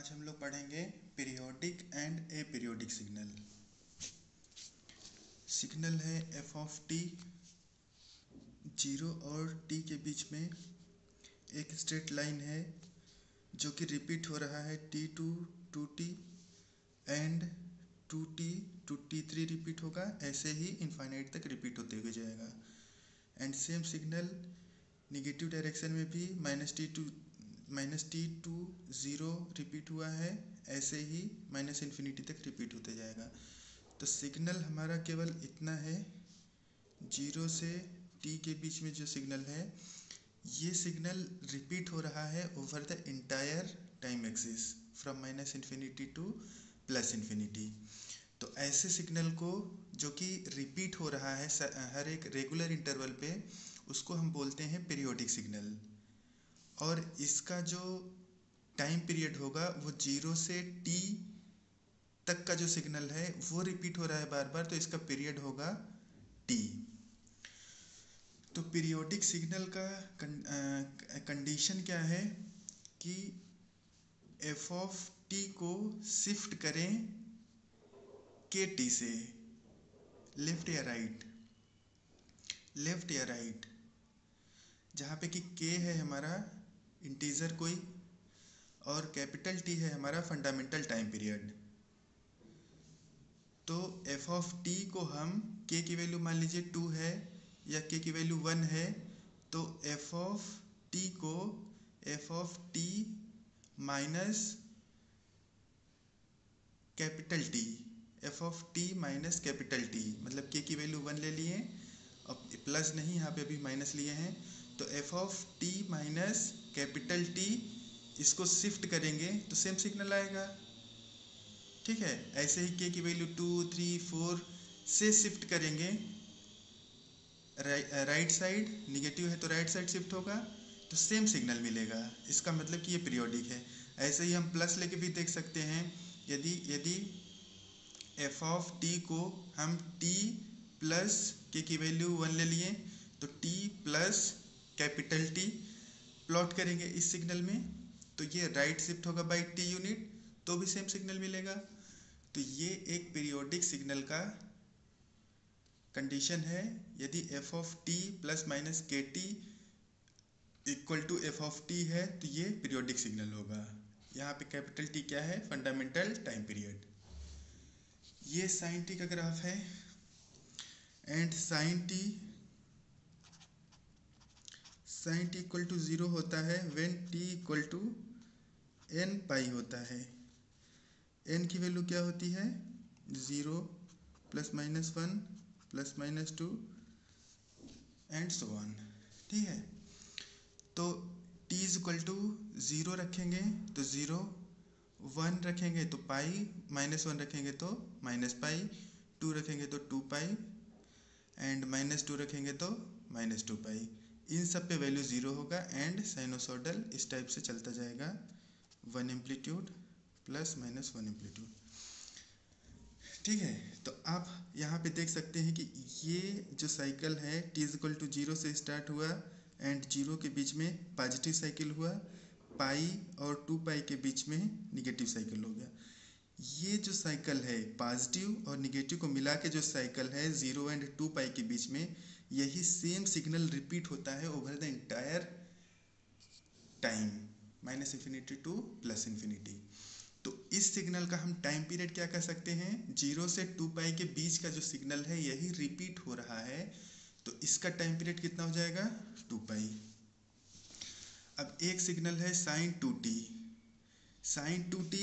आज हम लोग पढ़ेंगे periodic and aperiodic signal. Signal है एफ ऑफ टी, जीरो और टी के बीच में एक स्ट्रेट लाइन है जो कि रिपीट हो रहा है t to t and two t three repeat होगा, ऐसे ही इनफाइनाइट तक रिपीट होते हुए जाएगा। And same signal negative direction में भी minus t to zero repeat हुआ है, ऐसे ही माइनस इन्फिनिटी तक रिपीट होते जाएगा। तो सिग्नल हमारा केवल इतना है, जीरो से टी के बीच में जो सिग्नल है ये सिग्नल रिपीट हो रहा है over the entire time axis from minus infinity two plus infinity. तो ऐसे सिग्नल को जो कि रिपीट हो रहा है हर एक रेगुलर इंटरवल पे, उसको हम बोलते हैं पीरियोडिक सिग्नल। और इसका जो टाइम पीरियड होगा वो जीरो से टी तक का जो सिग्नल है वो रिपीट हो रहा है बार बार, तो इसका पीरियड होगा टी। तो पीरियोडिक सिग्नल का कंडीशन क्या है कि एफ ऑफ टी को शिफ्ट करें के टी से, लेफ्ट या राइट, जहाँ पे कि के है हमारा इंटीजर कोई और कैपिटल टी है हमारा फंडामेंटल टाइम पीरियड। तो एफ ऑफ टी को हम के की वैल्यू मान लीजिए 2 है या के की वैल्यू 1 है, तो एफ ऑफ टी को F of T minus capital T, F of T minus capital T, मतलब के की वैल्यू 1 ले लिए, अब प्लस नहीं यहाँ पे अभी माइनस लिए हैं, तो F of T minus capital T, इसको शिफ्ट करेंगे तो सेम सिग्नल आएगा। ठीक है, ऐसे ही के की वैल्यू 2, 3, 4 से शिफ्ट करेंगे राइट साइड, निगेटिव है तो राइट साइड शिफ्ट होगा तो सेम सिग्नल मिलेगा। इसका मतलब कि ये पीरियोडिक है। ऐसे ही हम प्लस लेके भी देख सकते हैं, यदि एफ ऑफ टी को हम टी प्लस के की वैल्यू 1 ले लिए तो T plus capital T plot करेंगे इस सिग्नल में, तो ये राइट शिफ्ट होगा बाई टी यूनिट, तो भी सेम सिग्नल मिलेगा। तो ये एक पीरियोडिक सिग्नल का कंडीशन है। यदि F of T plus minus के T equal to F of T है तो ये पीरियोडिक सिग्नल होगा। यहाँ पे कैपिटल टी क्या है? Fundamental time period. ये साइन टी का ग्राफ है and sine T equal to 0 होता है when T equal to N pi होता है। एन की वैल्यू क्या होती है? 0 plus minus 1 plus minus 2 and so on. ठीक है, तो टी इज इक्वल टू 0 रखेंगे तो 0, 1 रखेंगे तो पाई, माइनस 1 रखेंगे तो माइनस पाई, 2 रखेंगे तो 2 पाई एंड माइनस 2 रखेंगे तो माइनस 2 पाई। इन सब पे वैल्यू 0 होगा एंड साइनोसॉइडल इस टाइप से चलता जाएगा, 1 एम्पलीट्यूड प्लस माइनस 1 एम्पलीट्यूड। ठीक है, तो आप यहाँ पे देख सकते हैं कि ये जो साइकिल है टी इज इक्वल टू 0 से स्टार्ट हुआ एंड 0 के बीच में पॉजिटिव साइकिल हुआ, पाई और 2 पाई के बीच में निगेटिव साइकिल हो गया। ये जो साइकिल है पॉजिटिव और निगेटिव को मिला के जो साइकिल है 0 एंड 2 पाई के बीच में, यही सेम सिग्नल रिपीट होता है over the entire time minus infinity two plus infinity. तो इस सिग्नल का हम टाइम पीरियड क्या कह सकते हैं? 0 से 2 पाई के बीच का जो सिग्नल है यही रिपीट हो रहा है, तो इसका टाइम पीरियड कितना हो जाएगा? 2 पाई। अब एक सिग्नल है साइन 2t। साइन 2t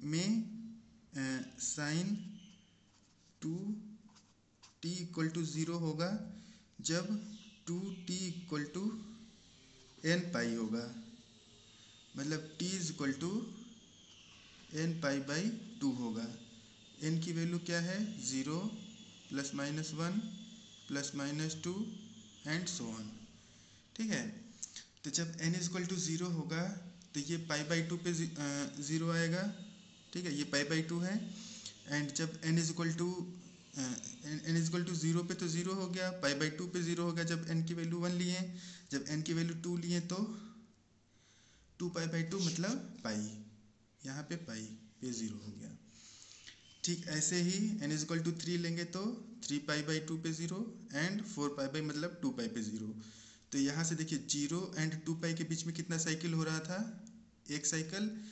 में साइन 2t इक्वल टू 0 होगा जब 2t इक्वल टू एन पाई होगा, मतलब t is equal to N pi by 2 होगा। n की वैल्यू क्या है? 0 plus minus 1 plus minus 2 and so on. ठीक है, तो जब n इज इक्वल टू 0 होगा तो ये पाई बाई 2 पे 0 आएगा। ठीक है, ये पाई बाई 2 है एंड जब n इज इक्वल टू 0 पे तो 0 हो गया, पाई बाई 2 पे 0 हो गया जब n की वैल्यू 1 लिए, जब n की वैल्यू 2 लिए तो 2 पाई बाई 2 मतलब पाई। यहाँ पे पाई पे 0 हो गया। ठीक ऐसे ही n इक्वल टू 3 लेंगे तो 3π/2 पे 0 एंड 4π मतलब 2π पे 0। तो यहाँ से देखिए 0 एंड 2π के बीच में कितना साइकिल हो रहा था, एक साइकिल।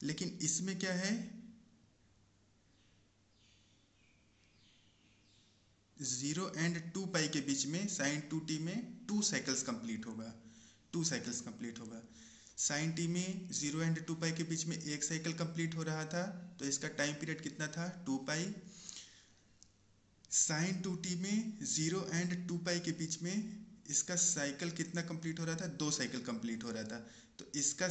लेकिन इसमें क्या है, 0 एंड 2π के बीच में sin 2t में 2 साइकिल्स कंप्लीट होगा, 2 साइकिल्स कंप्लीट होगा। sin t में 0 एंड 2π के बीच में एक साइकिल कंप्लीट हो रहा था, तो इसका टाइम पीरियड कितना था, 2π। sin 2t में 0 एंड 2π के बीच में इसका साइकिल कितना कंप्लीट हो रहा था, 2 साइकिल कंप्लीट हो रहा था। तो इसका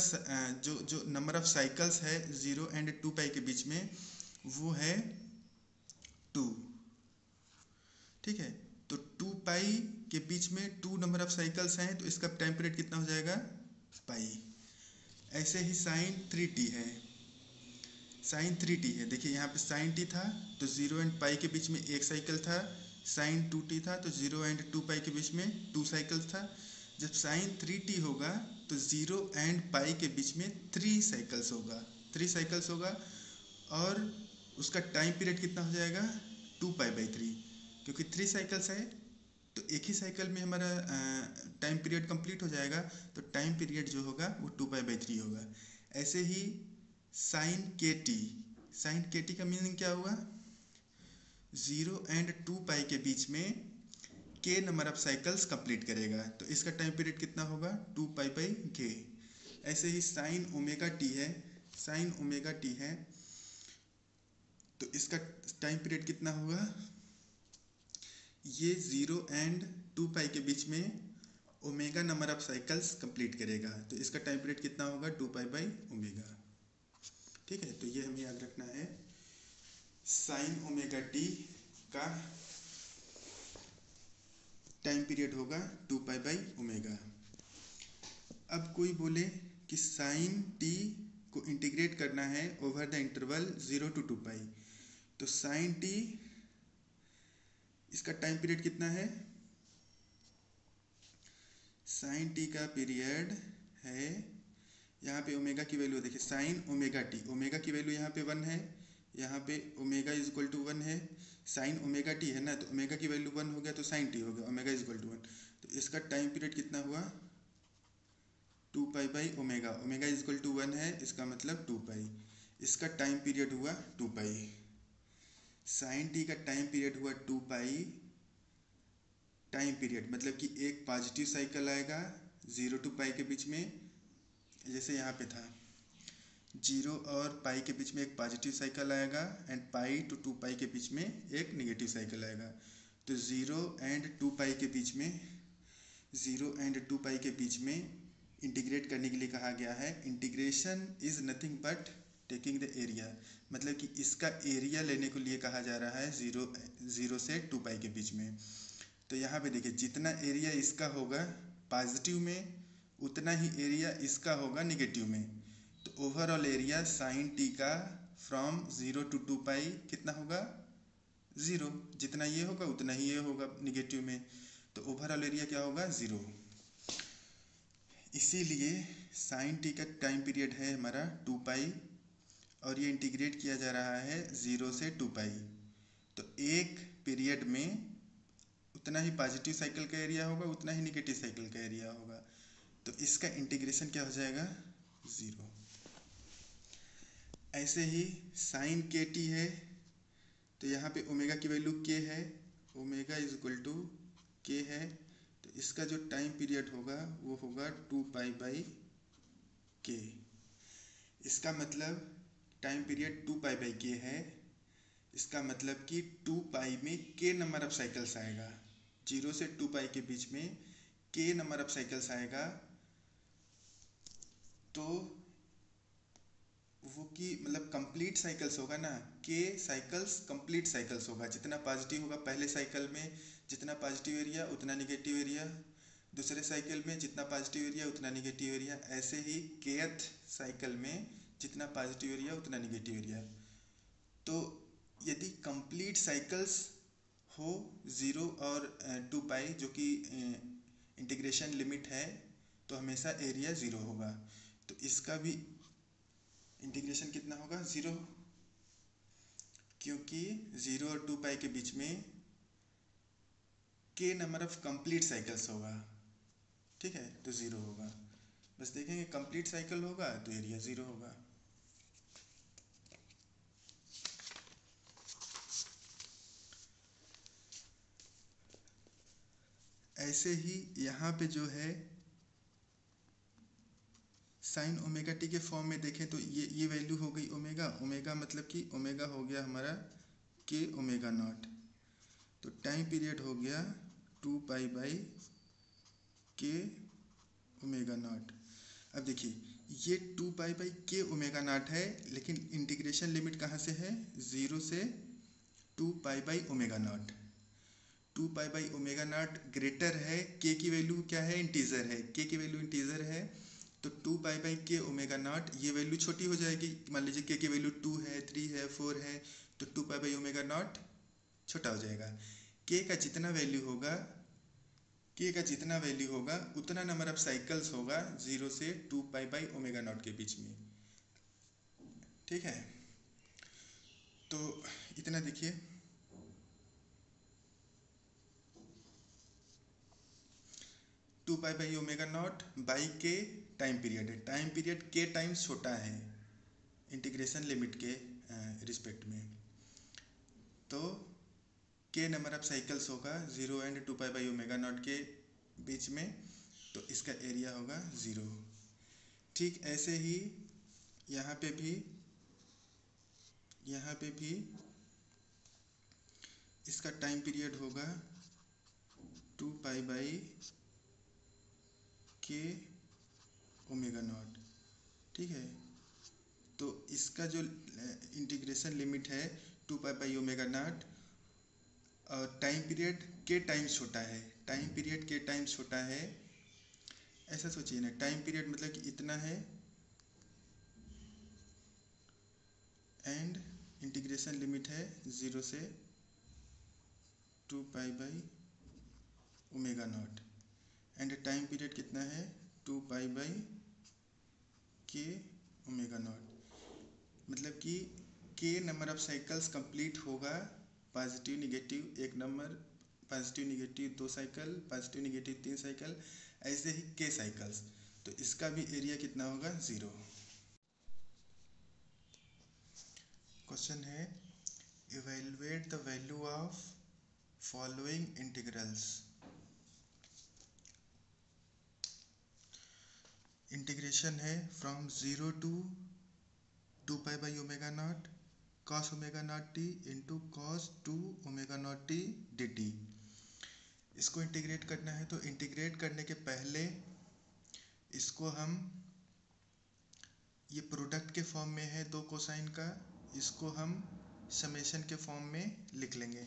जो नंबर ऑफ साइकिल्स है 0 एंड 2π के बीच में वो है 2। ठीक है, तो 2π के बीच में 2 नंबर ऑफ साइकिल्स हैं, तो इसका टाइम पीरियड कितना हो जाएगा, पाई। ऐसे ही sin 3t है, sin 3t है। देखिए यहाँ पे sin t था तो 0 एंड पाई के बीच में एक साइकिल था, sin 2t था तो 0 एंड 2π के बीच में 2 साइकिल्स था। जब sin 3t होगा तो 0 एंड पाई के बीच में 3 साइकिल्स होगा, 3 साइकिल्स होगा। और उसका टाइम पीरियड कितना हो जाएगा, 2π/3, क्योंकि 3 साइकिल्स है तो एक ही साइकिल में हमारा टाइम पीरियड कंप्लीट हो जाएगा। तो टाइम पीरियड जो होगा वो 2π/3 होगा। ऐसे ही sin kt, sin kt का मीनिंग क्या हुआ, 0 एंड 2π के बीच में k number of cycles complete करेगा, तो इसका टाइम पीरियड कितना होगा, 2π/k। ऐसे ही sin ωt है, sin ωt है तो इसका टाइम पीरियड कितना होगा, ये 0 एंड 2π के बीच में omega number of cycles complete करेगा, तो इसका टाइम पीरियड कितना होगा, 2π/ω। ठीक है, तो ये हमें याद रखना है। sin ωt का टाइम पीरियड होगा 2π/ω। अब कोई बोले कि sin t को इंटीग्रेट करना है ओवर द इंटरवल 0 to 2π, तो sin t इसका टाइम पीरियड कितना है, sin t का पीरियड है, यहाँ पे ओमेगा की वैल्यू देखिए, sin ωt, ओमेगा की वैल्यू यहाँ पे 1 है, यहाँ पे ओमेगा इज इक्वल टू 1 है। sin ωt है ना, तो ओमेगा की वैल्यू 1 हो गया तो sin t हो गया, ओमेगा इज इक्वल टू 1। तो इसका टाइम पीरियड कितना हुआ, 2π/ω, ओमेगा इज इक्वल टू 1 है, इसका मतलब 2π। इसका टाइम पीरियड हुआ 2π। sin t का टाइम पीरियड हुआ 2π। टाइम पीरियड मतलब कि एक पॉजिटिव साइकिल आएगा 0 to π के बीच में, जैसे यहाँ पे था 0 और पाई के बीच में एक पॉजिटिव साइकिल आएगा एंड पाई टू 2π के बीच में एक नेगेटिव साइकिल आएगा। तो 0 एंड 2π के बीच में, 0 एंड 2π के बीच में इंटीग्रेट करने के लिए कहा गया है। Integration is nothing but taking the area, मतलब कि इसका एरिया लेने के लिए कहा जा रहा है 0 से 2π के बीच में। तो यहाँ पे देखिए जितना एरिया इसका होगा पॉजिटिव में उतना ही एरिया इसका होगा निगेटिव में। तो ओवरऑल एरिया sin t का फ्रॉम 0 to 2π कितना होगा, 0। जितना ये होगा उतना ही ये होगा निगेटिव में, तो ओवरऑल एरिया क्या होगा, 0। इसीलिए sin t का टाइम पीरियड है हमारा 2π और ये इंटीग्रेट किया जा रहा है 0 से 2π। तो एक पीरियड में उतना ही पॉजिटिव साइकिल का एरिया होगा उतना ही निगेटिव साइकिल का एरिया होगा, तो इसका इंटीग्रेशन क्या हो जाएगा, 0। ऐसे ही sin kt है, तो यहाँ पे ओमेगा की वैल्यू k है, omega is equal to k है, तो इसका जो टाइम पीरियड होगा वो होगा 2π/k। इसका मतलब टाइम पीरियड 2π/k है। इसका मतलब कि 2π में k नंबर ऑफ साइकिल्स आएगा, 0 से 2π के बीच में k नंबर ऑफ साइकिल्स आएगा। तो वो की मतलब कंप्लीट साइकिल्स होगा ना, k साइकिल्स कंप्लीट साइकिल्स होगा। जितना पॉजिटिव होगा पहले साइकिल में, जितना पॉजिटिव एरिया उतना निगेटिव एरिया, दूसरे साइकिल में जितना पॉजिटिव एरिया उतना निगेटिव एरिया, ऐसे ही kth साइकिल में जितना पॉजिटिव एरिया उतना निगेटिव एरिया। तो यदि कंप्लीट साइकिल्स हो 0 और 2π जो कि इंटीग्रेशन लिमिट है, तो हमेशा एरिया 0 होगा। तो इसका भी इंटीग्रेशन कितना होगा 0, क्योंकि 0 और 2 पाई के बीच में के नंबर ऑफ कंप्लीट साइकिल्स होगा। ठीक है, तो 0 होगा। बस देखेंगे कंप्लीट साइकिल होगा तो एरिया 0 होगा। ऐसे ही यहाँ पे जो है साइन ओमेगा टी के फॉर्म में देखें तो ये वैल्यू हो गई ओमेगा। ओमेगा मतलब कि ओमेगा हो गया हमारा के ओमेगा नॉट, तो टाइम पीरियड हो गया 2 पाई बाई के ओमेगा नॉट। अब देखिए ये 2 पाई बाई के ओमेगा नॉट है, लेकिन इंटीग्रेशन लिमिट कहाँ से है 0 से 2 pi by omega not. 2 pi by omega not greater है, के की वैल्यू क्या है इंटीजर है, के की वैल्यू इंटीजर है, तो 2 पाई बाई के ओमेगा नॉट ये वैल्यू छोटी हो जाएगी। मान लीजिए के की वैल्यू 2 है, 3 है, 4 है, तो 2 पाई बाई ओमेगा नॉट छोटा हो जाएगा। के का जितना वैल्यू होगा, के का जितना वैल्यू होगा उतना नंबर ऑफ साइकिल्स होगा 0 से 2 पाई बाई ओमेगा नॉट के बीच में। ठीक है, तो इतना देखिए। Two pi by omega nought by k time period है, टाइम पीरियड के टाइम्स छोटा है इंटीग्रेशन लिमिट के रिस्पेक्ट में, तो के नंबर ऑफ साइकिल्स होगा 0 and 2 pi by omega not के बीच में, तो इसका एरिया होगा 0। ठीक ऐसे ही यहाँ पे भी इसका टाइम पीरियड होगा 2 पाई बाई के ओमेगा नॉट। ठीक है, तो इसका जो इंटीग्रेशन लिमिट है 2 पाई बाई ओमेगा नॉट, और टाइम पीरियड के टाइम्स छोटा है, टाइम पीरियड के टाइम्स छोटा है, ऐसा सोचिए ना। टाइम पीरियड मतलब कि इतना है एंड इंटीग्रेशन लिमिट है 0 से 2 pi by omega not, and time period कितना है 2 पाई बाई के ओमेगा नॉट। मतलब कि के नंबर ऑफ साइकिल्स कंप्लीट होगा, पॉजिटिव निगेटिव एक number, positive negative 2 cycle, positive negative 3 cycle, ऐसे ही के साइकिल्स, तो इसका भी एरिया कितना होगा 0। क्वेश्चन है evaluate the value of following integrals. Integration है from 0 to 2 pi by omega naught cos omega not T into cos 2 omega not T D T. इसको इंटीग्रेट करना है, तो इंटीग्रेट करने के पहले इसको हम, ये प्रोडक्ट के फॉर्म में है दो कोसाइन का, इसको हम समेशन के फॉर्म में लिख लेंगे।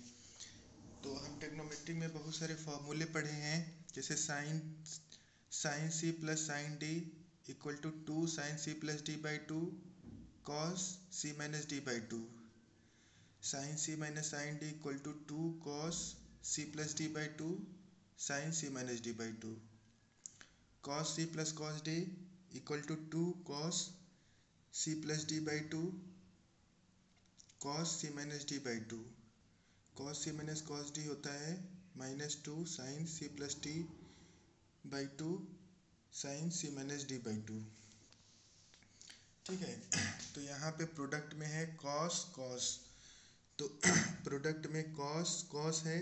तो हम ट्रिग्नोमेट्री में बहुत सारे फॉर्मूले पढ़े हैं, जैसे sine c plus sine d equal to 2 sine c plus d by 2 cos c minus d by 2, sine c minus sine d equal to 2 cos c plus d by 2 sine c minus d by 2, cos c plus cos d equal to 2 cos c plus d by 2 cos c minus d by 2, cos c minus cos d होता है -2 sine c plus d by 2 sine c minus d by 2। ठीक है, तो यहाँ पे product में है cos cos, तो प्रोडक्ट में कॉस कॉस है,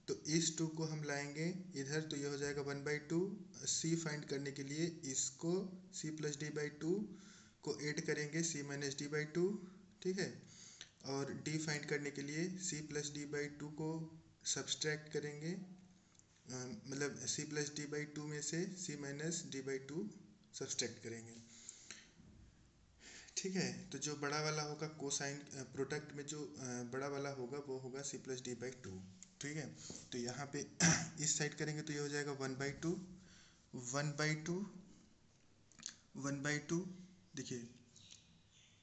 तो इस 2 को हम लाएंगे इधर, तो ये हो जाएगा 1/2। सी फाइंड करने के लिए इसको सी प्लस डी बाई 2 को ऐड करेंगे सी माइनस डी बाई 2। ठीक है, और डी फाइंड करने के लिए सी प्लस डी बाई 2 को सब्सट्रैक्ट करेंगे, मतलब सी प्लस डी बाई 2 में से सी माइनस डी बाई 2 सब्सट्रैक्ट करेंगे। ठीक है, तो जो बड़ा वाला होगा कोसाइन, प्रोडक्ट में जो बड़ा वाला होगा वो होगा सी प्लस डी बाई 2। ठीक है, तो यहाँ पे इस साइड करेंगे तो ये हो जाएगा 1/2 1/2। देखिए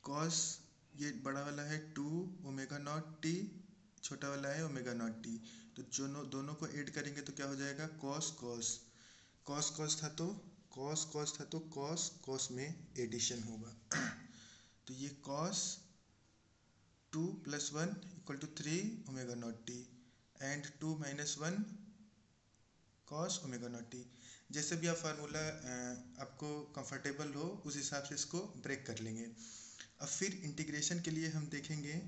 कॉस ये बड़ा वाला है 2 ओमेगा नॉट टी, छोटा वाला है ओमेगा नॉट टी, तो दोनों को ऐड करेंगे तो क्या हो जाएगा कॉस कॉस, कॉस कॉस था तो कॉस कॉस था तो कॉस कॉस में एडिशन होगा। तो ये cos 2 + 1 = 3 omega not T and 2 - 1 cos omega not T. जैसे भी आप फार्मूला आपको कंफर्टेबल हो उस हिसाब से इसको ब्रेक कर लेंगे। अब फिर इंटीग्रेशन के लिए हम देखेंगे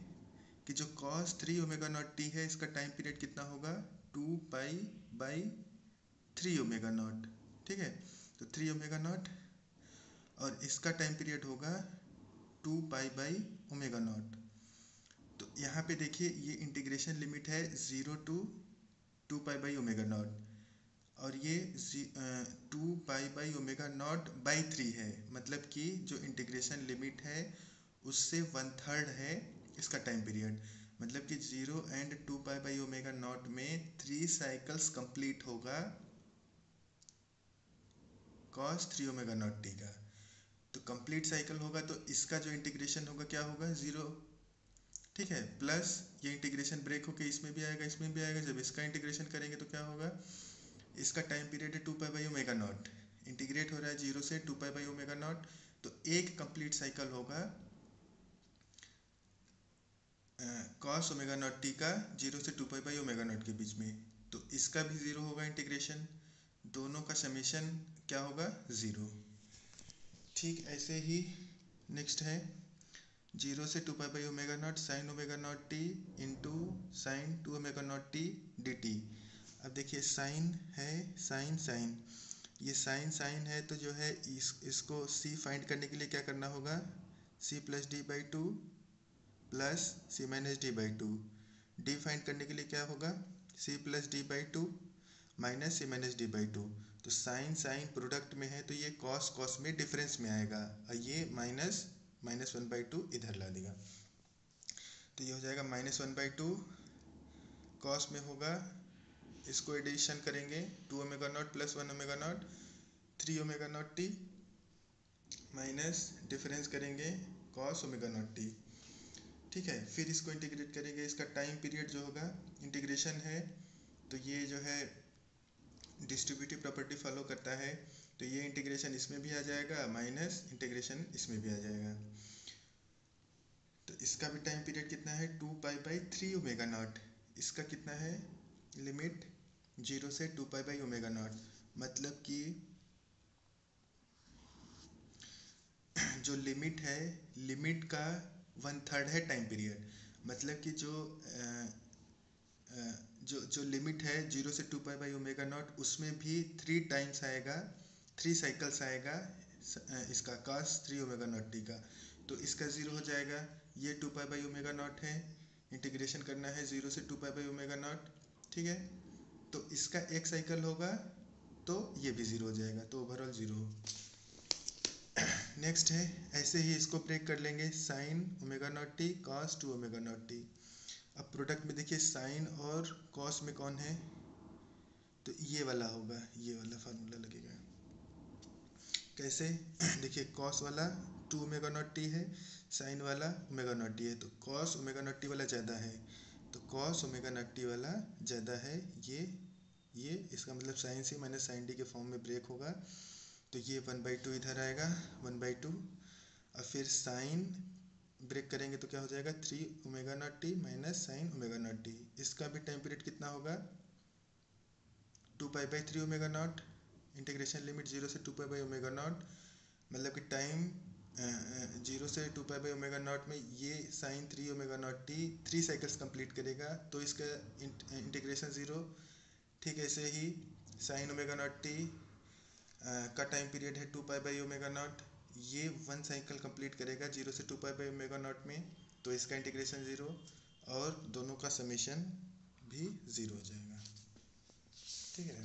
कि जो cos 3 ओमेगा नॉट टी है इसका टाइम पीरियड कितना होगा 2π/3 ओमेगा नॉट। ठीक है, तो 3 ओमेगा नॉट और इसका टाइम पीरियड होगा 2π/ओमेगा नॉट। तो यहाँ पे देखिए ये इंटीग्रेशन लिमिट है 0 to 2π/ओमेगा नॉट और ये 2π/ओमेगा नॉट बाई 3 है, मतलब कि जो इंटीग्रेशन लिमिट है उससे 1/3 है इसका टाइम पीरियड। मतलब कि 0 एंड 2π/ओमेगा नॉट में 3 साइकिल्स कंप्लीट होगा cos 3 ओमेगा नॉट टी का। तो कंप्लीट साइकिल होगा तो इसका जो इंटीग्रेशन होगा क्या होगा 0। ठीक है, प्लस ये इंटीग्रेशन ब्रेक होके इसमें भी आएगा इसमें भी आएगा। जब इसका इंटीग्रेशन करेंगे तो क्या होगा, इसका टाइम पीरियड है 2π/ओमेगा नॉट, इंटीग्रेट हो रहा है 0 से 2π/ओमेगा नॉट। तो एक कंप्लीट साइकिल होगा cos ओमेगा नॉट टी का 0 से 2π/ओमेगा नॉट के बीच में। तो इसका भी 0 होगा इंटीग्रेशन, दोनों का समेशन क्या होगा 0। ठीक ऐसे ही नेक्स्ट है 0 से 2π/ओमेगा naught sine omega not T into sine 2 omega not T D T. अब देखिए साइन है साइन साइन, ये साइन साइन है तो जो है इसको c फाइंड करने के लिए क्या करना होगा c + d/2 plus c - d/2। d find करने के लिए क्या होगा c + d/2 minus c - d/2। तो साइन साइन प्रोडक्ट में है तो ये कॉस कॉस में डिफरेंस में आएगा और ये माइनस -1/2 इधर ला देगा। तो ये हो जाएगा -1/2, कॉस में होगा इसको एडिशन करेंगे 2 omega not + 1 omega naught 3 omega not T minus difference करेंगे कॉस ओमेगा नॉट टी। ठीक है, फिर इसको इंटीग्रेट करेंगे, इसका टाइम पीरियड जो होगा इंटीग्रेशन है तो ये जो है डिस्ट्रीब्यूटिव प्रॉपर्टी फॉलो करता है तो ये इंटीग्रेशन इसमें भी आ जाएगा माइनस इंटीग्रेशन इसमें भी आ जाएगा। तो इसका भी टाइम पीरियड कितना है 2π/3 ओमेगा नॉट। इसका कितना है लिमिट 0 से 2π/ओमेगा नॉट, मतलब कि जो लिमिट है लिमिट का 1/3 है टाइम पीरियड। मतलब कि जो लिमिट है 0 से 2π/ओमेगा नॉट उसमें भी 3 टाइम्स आएगा, 3 साइकिल्स आएगा इसका cos 3 ओमेगा नॉट टी का। तो इसका 0 हो जाएगा, ये 2π/ओमेगा नॉट है, इंटीग्रेशन करना है 0 से 2π/ओमेगा नॉट। ठीक है, तो इसका एक साइकिल होगा तो ये भी 0 हो जाएगा, तो ओवरऑल 0। नेक्स्ट है ऐसे ही इसको ब्रेक कर लेंगे sign omega not T cos 2 omega not T. अब प्रोडक्ट में देखिए साइन और कॉस में कौन है तो ये वाला होगा, ये वाला फार्मूला लगेगा। कैसे देखिए कॉस वाला 2 ओमेगा नॉट टी है, साइन वाला ओमेगा नॉट टी है, तो कॉस ओमेगा नॉट टी वाला ज़्यादा है तो कॉस ओमेगा नॉट टी वाला ज़्यादा है। ये इसका मतलब sign c minus sine D के फॉर्म में ब्रेक होगा तो ये 1/2 इधर आएगा 1/2। और फिर साइन ब्रेक करेंगे तो क्या हो जाएगा 3 omega not T minus sign omega not T. इसका भी टाइम पीरियड कितना होगा 2π/3 ओमेगा नॉट, इंटीग्रेशन लिमिट 0 से 2π/ओमेगा नॉट, मतलब कि टाइम 0 से 2π/ओमेगा नॉट में ये sine 3 omega not t 3 cycles complete करेगा तो इसका इंटीग्रेशन 0। ठीक ऐसे ही साइन ओमेगा नॉट टी का टाइम पीरियड है 2π/ओमेगा नॉट, ये 1 साइकिल कंप्लीट करेगा 0 से 2π/ओमेगा नॉट में तो इसका इंटीग्रेशन 0 और दोनों का समेशन भी 0 हो जाएगा। ठीक है,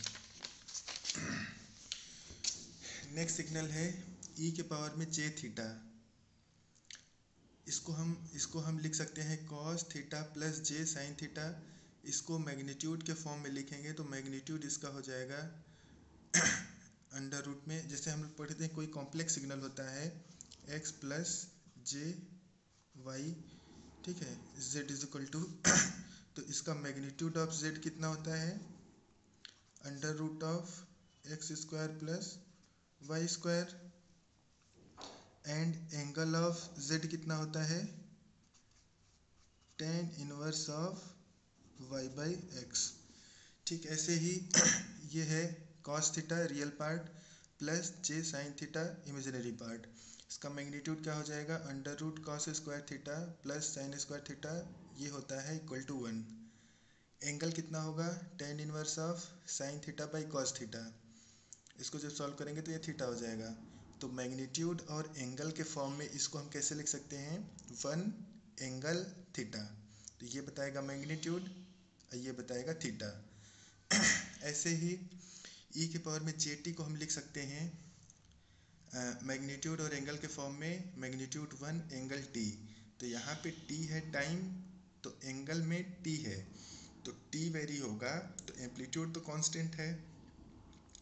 नेक्स्ट सिग्नल है e के पावर में j थीटा। इसको हम लिख सकते हैं cos theta plus j sine theta. इसको मैग्नीट्यूड के फॉर्म में लिखेंगे तो मैग्नीट्यूड इसका हो जाएगा अंडर रूट में, जैसे हम लोग पढ़ते हैं कोई कॉम्प्लेक्स सिग्नल होता है x प्लस जे वाई। ठीक है, z इज इक्वल टू तो इसका मैग्नीट्यूड ऑफ z कितना होता है under root of x² plus y square and angle of z कितना होता है, tan inverse of y by x. ठीक, ऐसे ही ये है cos theta real part plus j sin theta imaginary part. इसका मैग्नीट्यूड क्या हो जाएगा, under root cos square theta plus sine square theta, ये होता है इक्वल टू 1। एंगल कितना होगा, tan inverse of sine theta by cos theta. इसको जब सॉल्व करेंगे तो ये थीटा हो जाएगा। तो मैग्नीट्यूड और एंगल के फॉर्म में इसको हम कैसे लिख सकते हैं, 1 एंगल थीटा। तो ये बताएगा मैग्नीट्यूड, ये बताएगा थीटा। ऐसे ही ई के पावर में टी को हम लिख सकते हैं मैग्नीट्यूड और एंगल के फॉर्म में, मैग्नीट्यूड 1 एंगल टी। तो यहाँ पे टी है टाइम, तो एंगल में टी है, तो टी वेरी होगा, तो एम्पलीट्यूड तो कांस्टेंट है,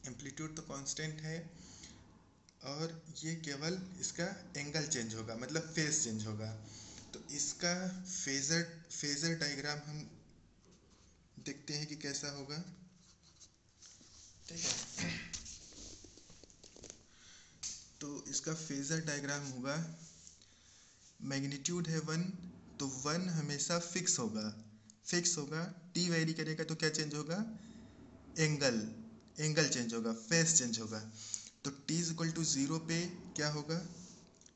एम्पलीट्यूड तो कांस्टेंट है, और ये केवल इसका एंगल चेंज होगा, मतलब फेज चेंज होगा। तो इसका फेजर डायग्राम हम देखते हैं कि कैसा होगा। ठीक है, तो इसका फेजर डायग्राम होगा, मैग्नीट्यूड है 1, तो 1 हमेशा फिक्स होगा, टी वेरी करेगा तो क्या चेंज होगा, एंगल चेंज होगा, फेज चेंज होगा। तो t इज इक्वल टू 0 पे क्या होगा,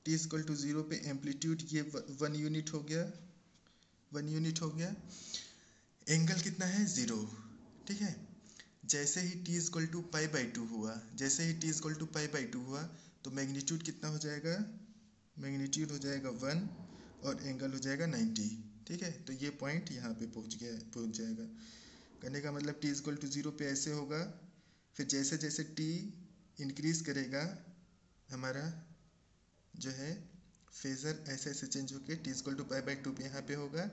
t इज इक्वल टू 0 पे एम्पलीट्यूड ये 1 यूनिट हो गया, 1 यूनिट हो गया, एंगल कितना है 0। ठीक है, जैसे ही t is equal to pi by 2 हुआ, जैसे ही t is equal to pi by 2 हुआ, तो मैग्नीट्यूड कितना हो जाएगा, मैग्नीट्यूड हो जाएगा 1 और एंगल हो जाएगा 90। ठीक है, तो ये पॉइंट यहाँ पे पहुँच जाएगा। कहने का मतलब t इज इक्वल टू 0 पे ऐसे होगा, फिर जैसे जैसे t इंक्रीज करेगा हमारा जो है फेजर ऐसे ऐसे चेंज होके t is equal to pi by 2 पे यहाँ पे होगा,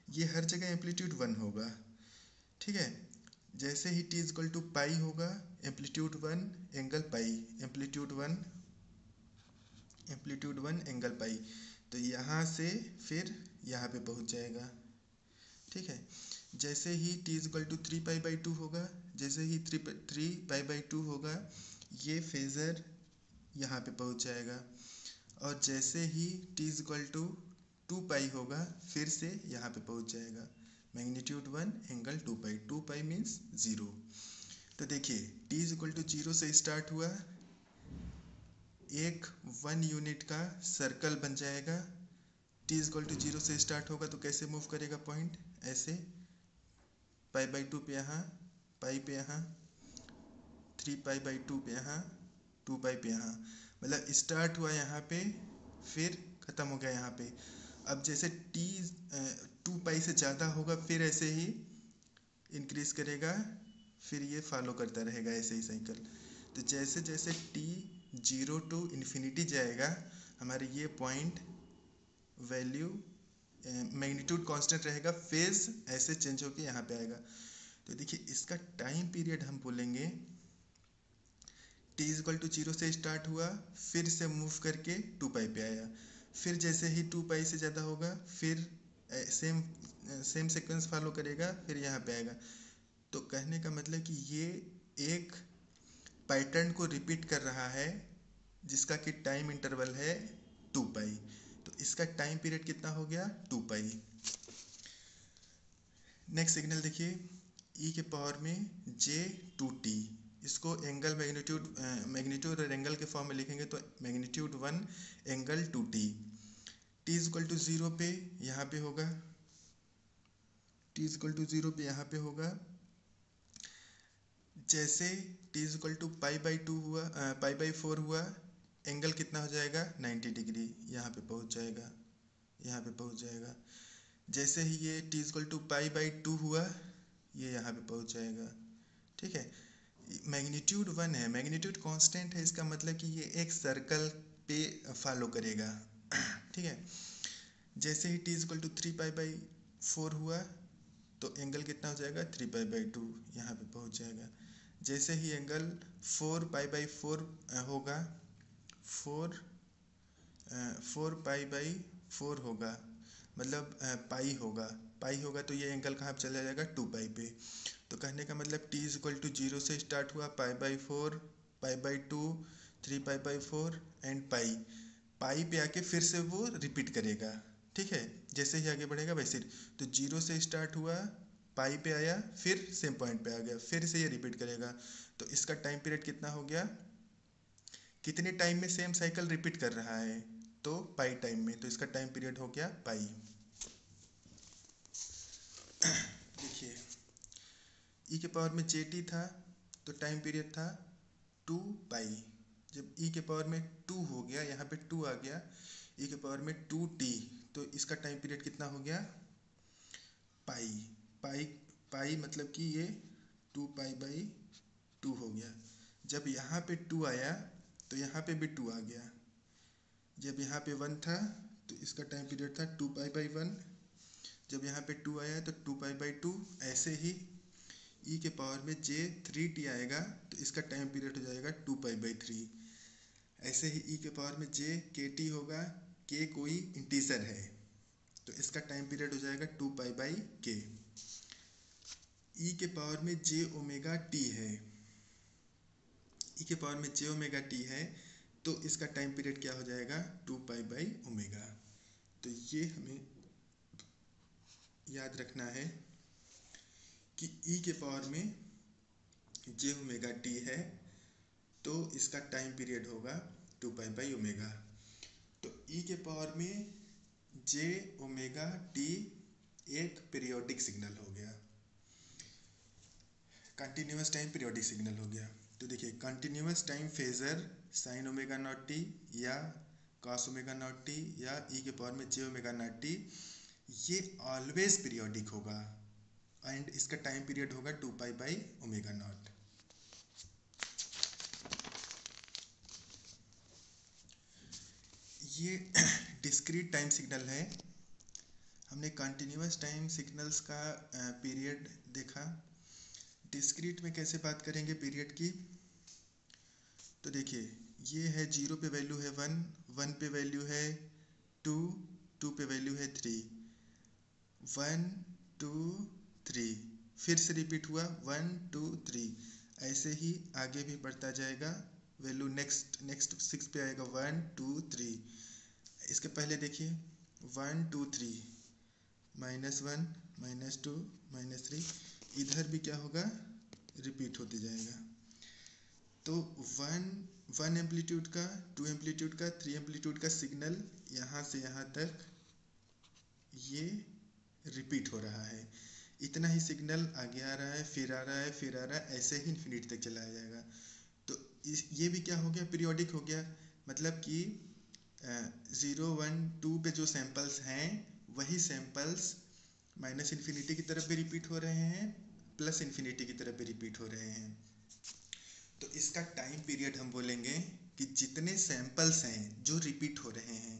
ये हर जगह एम्पलीट्यूड 1 होगा। ठीक है, जैसे ही t इज इक्वल टू पाई होगा, एम्पलीट्यूड 1 एंगल पाई, एम्पलीट्यूड 1 एंगल पाई, तो यहाँ से फिर यहाँ पे पहुँच जाएगा। ठीक है, जैसे ही t is equal to 3 pi by 2 होगा, जैसे ही 3 पाई बाई 2 होगा, ये फेजर यहाँ पे पहुँच जाएगा, और जैसे ही t इज इक्वल टू 2 पाई होगा, फिर से यहाँ पे पहुँच जाएगा। मैग्नीट्यूड 1 एंगल 2 पाई, 2 पाई मीन्स 0। तो देखिए t इज इक्वल टू 0 से स्टार्ट हुआ, एक 1 यूनिट का सर्कल बन जाएगा। t इज इक्वल टू 0 से स्टार्ट होगा तो कैसे मूव करेगा पॉइंट, ऐसे पाई बाई 2 पे यहाँ, पाई पे यहाँ, 3 पाई बाई 2 पे यहाँ, 2 पाई पे यहाँ, मतलब स्टार्ट हुआ यहाँ पे, फिर ख़त्म हो गया यहाँ पे। अब जैसे t 2 पाई से ज़्यादा होगा, फिर ऐसे ही इंक्रीज करेगा, फिर ये फॉलो करता रहेगा ऐसे ही साइकिल। तो जैसे जैसे t 0 टू इन्फिनिटी जाएगा, हमारे ये पॉइंट वैल्यू मैग्नीट्यूड कांस्टेंट रहेगा, फेज ऐसे चेंज होके यहाँ पे आएगा। तो देखिए इसका टाइम पीरियड हम बोलेंगे, t इज इक्वल टू 0 से स्टार्ट हुआ, फिर से मूव करके 2 पाई पे आया, फिर जैसे ही 2 पाई से ज़्यादा होगा, फिर सेम सीक्वेंस फॉलो करेगा, फिर यहाँ पे आएगा। तो कहने का मतलब कि ये एक पैटर्न को रिपीट कर रहा है, जिसका कि टाइम इंटरवल है 2 पाई। तो इसका टाइम पीरियड कितना हो गया, 2 पाई। नेक्स्ट सिग्नल देखिए, ई के पावर में j2t, इसको एंगल मैग्नीट्यूड और एंगल के फॉर्म में लिखेंगे तो magnitude 1 angle 2t। t is equal to 0 पे यहाँ पे होगा, t इज इक्वल टू 0 पे यहाँ पे होगा। जैसे t is equal to pi by 2 हुआ, पाई बाई 4 हुआ, एंगल कितना हो जाएगा 90 डिग्री, यहाँ पे पहुँच जाएगा, यहाँ पे पहुँच जाएगा। जैसे ही ये t is equal to pi by 2 हुआ, ये यहाँ पे पहुँच जाएगा। ठीक है, मैग्नीट्यूड 1 है, मैग्नीट्यूड कांस्टेंट है, इसका मतलब कि ये एक सर्कल पे फॉलो करेगा। ठीक है, जैसे ही t is equal to 3 pi by 4 हुआ, तो एंगल कितना हो जाएगा 3 पाई बाई 2, यहाँ पे पहुँच जाएगा। जैसे ही एंगल 4 पाई बाई 4 होगा, 4 पाई बाई 4 होगा, मतलब पाई होगा, तो ये एंगल कहाँ पे चला जाएगा 2 पाई पे। तो कहने का मतलब t इज इक्वल टू 0 से स्टार्ट हुआ, pi by 4, pi by 2, 3 pi by 4 and pi. Pi पे आके फिर से वो रिपीट करेगा, ठीक है। जैसे ही आगे बढ़ेगा वैसे, तो 0 से स्टार्ट हुआ, पाई पे आया, फिर सेम पॉइंट पे आ गया, फिर से ये रिपीट करेगा। तो इसका टाइम पीरियड कितना हो गया, कितने टाइम में सेम साइकिल रिपीट कर रहा है, तो पाई टाइम में, तो इसका टाइम पीरियड हो गया पाई। देखिए ई के पावर में जे टी था तो टाइम पीरियड था 2 पाई। जब ई के पावर में 2 हो गया, यहाँ पे 2 आ गया, ई के पावर में 2t, तो इसका टाइम पीरियड कितना हो गया पाई। पाई पाई मतलब कि ये 2 पाई बाई 2 हो गया। जब यहाँ पे 2 आया तो यहाँ पे भी 2 आ गया। जब यहाँ पे 1 था तो इसका टाइम पीरियड था 2 पाई बाई 1। जब यहाँ पे 2 आया तो 2 पाई बाई 2। ऐसे ही ई के पावर में जे 3t आएगा तो इसका टाइम पीरियड हो जाएगा 2 पाई बाई 3। ऐसे ही ई के पावर में जे के टी होगा, के कोई इंटीजर है तो इसका टाइम पीरियड हो जाएगा 2 पाई बाई के। ई के पावर में जे ओमेगा टी है, ई के पावर में जे ओमेगा टी है तो इसका टाइम पीरियड क्या हो जाएगा 2 पाई बाई ओमेगा। तो ये हमें याद रखना है कि ई के पावर में जे ओमेगा टी है तो इसका टाइम पीरियड होगा 2 पाई बाई ओमेगा। तो ई के पावर में जे ओमेगा टी एक पीरियोडिक सिग्नल हो गया, कंटिन्यूस टाइम पीरियोडिक सिग्नल हो गया। तो देखिए continuous time phasor sign omega not T या कॉस ओमेगा नॉट टी या ई के पावर में जे ओमेगा नॉट टी, ये ऑलवेज पीरियोडिक होगा एंड इसका टाइम पीरियड होगा 2 पाई बाई ओमेगा नॉट। ये डिस्क्रीट टाइम सिग्नल है। हमने कंटिन्यूस टाइम सिग्नल्स का पीरियड देखा। डिस्क्रीट में कैसे बात करेंगे पीरियड की, तो देखिए ये है 0 पे वैल्यू है 1, 1 पे वैल्यू है 2, 2 पे वैल्यू है 3, 1 2 3, फिर से रिपीट हुआ 1 2 3। ऐसे ही आगे भी बढ़ता जाएगा, वैल्यू नेक्स्ट 6 पे आएगा 1 2 3। इसके पहले देखिए 1 2 3, -1 -2 -3, इधर भी क्या होगा रिपीट होते जाएगा। तो 1 एम्पलीट्यूड का, 2 एम्पलीट्यूड का, 3 एम्पलीट्यूड का सिग्नल यहाँ से यहाँ तक ये रिपीट हो रहा है। इतना ही सिग्नल आगे आ रहा है, फिर आ रहा है, फिर आ रहा है, ऐसे ही इन्फिनिटी तक चला जाएगा। तो ये भी क्या हो गया पीरियोडिक हो गया। मतलब कि 0 1 2 पे जो सैंपल्स हैं वही सैंपल्स माइनस इन्फिनिटी की तरफ भी रिपीट हो रहे हैं, प्लस इन्फिनिटी की तरफ भी रिपीट हो रहे हैं। तो इसका टाइम पीरियड हम बोलेंगे कि जितने सैंपल्स हैं जो रिपीट हो रहे हैं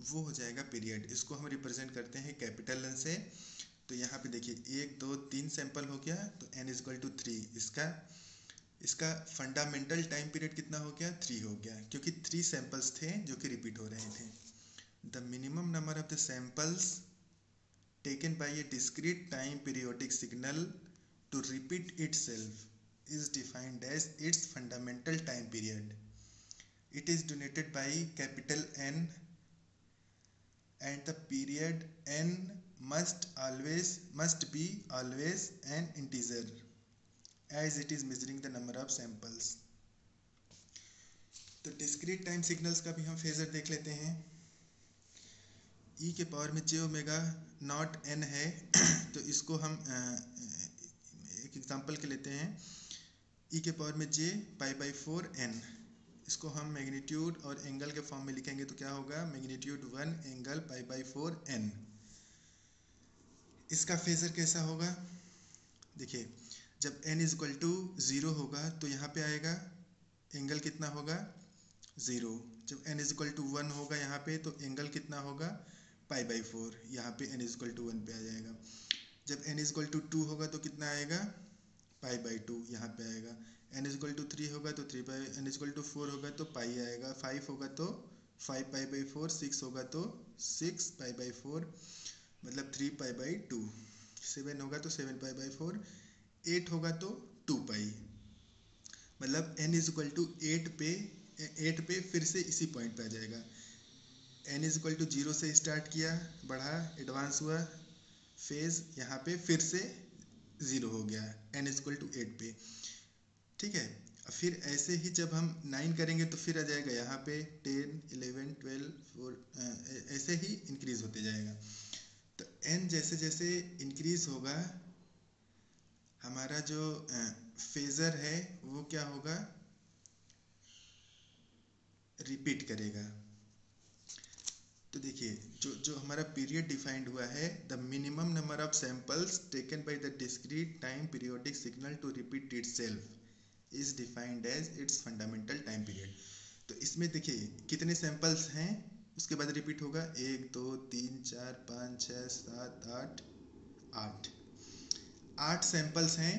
वो हो जाएगा पीरियड। इसको हम रिप्रेजेंट करते हैं कैपिटल एन से। तो यहाँ पे देखिए 1 2 3 सैंपल हो गया तो n इक्वल टू 3। इसका फंडामेंटल टाइम पीरियड कितना हो गया 3 हो गया, क्योंकि 3 सैंपल्स थे जो कि रिपीट हो रहे थे। The minimum number of the samples taken by a discrete time periodic signal to repeat itself is defined as its fundamental time period. It is denoted by capital N and the period N must be always an integer as it is measuring the number of samples. तो discrete time signals का भी हम phasor देख लेते हैं। ई के power में J omega not an है तो इसको हम एक एग्जांपल के लेते हैं। ई के पावर में जे पाई बाई 4 एन, इसको हम मैग्नीट्यूड और एंगल के फॉर्म में लिखेंगे तो क्या होगा magnitude 1 angle pi by 4 n. इसका फेजर कैसा होगा, देखिए जब n इक्वल टू 0 होगा तो यहाँ पे आएगा एंगल कितना होगा 0। जब n इक्वल टू 1 होगा यहाँ पे तो एंगल कितना होगा पाई बाई 4, यहाँ पे n इक्वल टू 1 पे आ जाएगा। जब n इक्वल टू 2 होगा तो कितना आएगा पाई बाई 2 यहाँ पे आएगा। n इक्वल टू 3 होगा तो 3 पाई, n इक्वल टू 4 होगा तो पाई आएगा, 5 होगा तो 5 पाई बाई 4, 6 होगा तो 6 पाई बाई 4 मतलब 3 पाई बाई 2, 7 होगा तो 7 पाई बाई 4, 8 होगा तो 2 पाई, मतलब n इक्वल टू 8 पे फिर से इसी पॉइंट पे आ जाएगा। n इज इक्वल टू 0 से स्टार्ट किया, बढ़ा, एडवांस हुआ, फेज यहाँ पे फिर से 0 हो गया, n इज इक्वल टू 8 पे। ठीक है, फिर ऐसे ही जब हम 9 करेंगे तो फिर आ जाएगा यहाँ पे 10, 11, 12, 4 ऐसे ही इंक्रीज होते जाएगा। तो n जैसे जैसे इंक्रीज होगा हमारा जो फेजर है वो क्या होगा, रिपीट करेगा। तो देखिए जो जो हमारा पीरियड डिफाइंड हुआ है, the minimum number of samples taken by the discrete time periodic signal to repeat itself is defined as its fundamental time period. तो इसमें देखिए कितने सैंपल्स हैं, उसके बाद रिपीट होगा 1 2 3 4 5 6 7 8 8 8 सैंपल्स हैं।